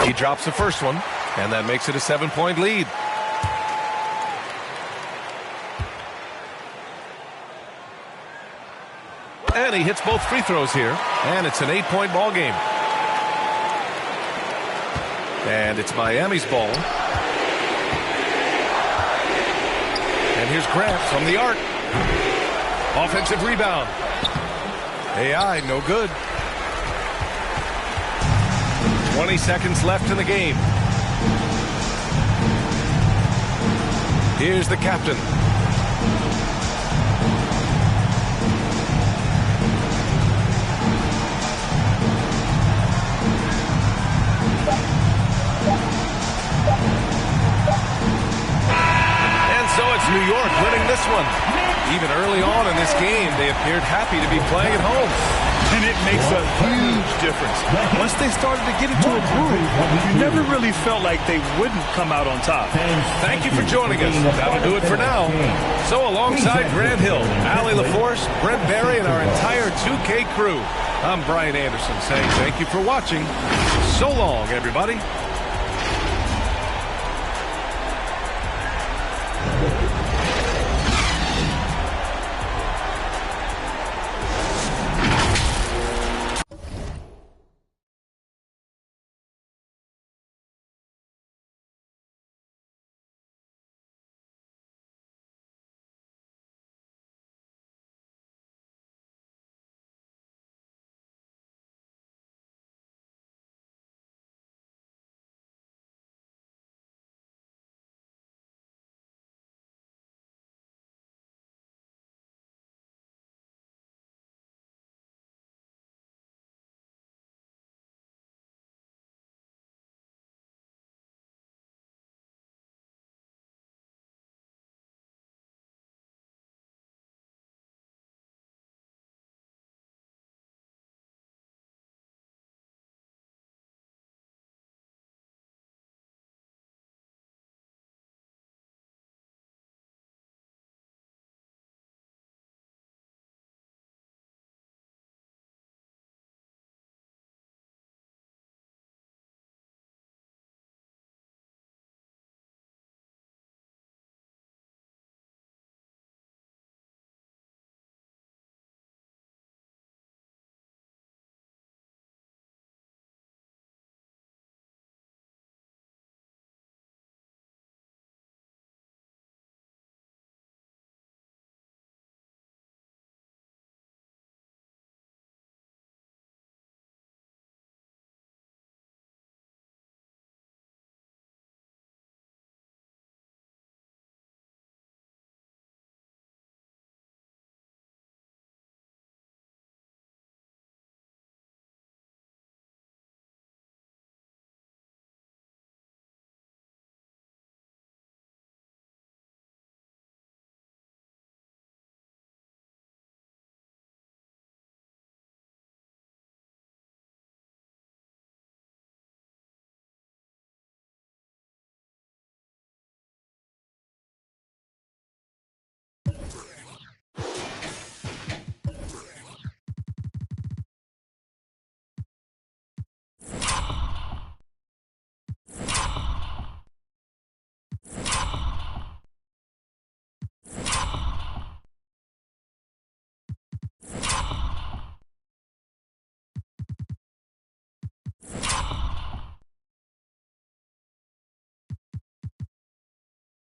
[SPEAKER 1] He drops the first one, and that makes it a 7-point lead. And he hits both free throws here, and it's an 8-point ball game. And it's Miami's ball. And here's Grant from the arc. Offensive rebound. AI, no good. 20 seconds left in the game. Here's the captain. And so it's New York winning this one. Even early on in this game, they appeared happy to be playing at home.
[SPEAKER 2] And it makes a huge difference. Once they started to get into a groove, you never really felt like they wouldn't come out on top.
[SPEAKER 1] Thank you for joining us. That'll do it for now. So alongside Grant Hill, Allie LaForce, Brent Barry, and our entire 2K crew, I'm Brian Anderson saying thank you for watching. So long, everybody.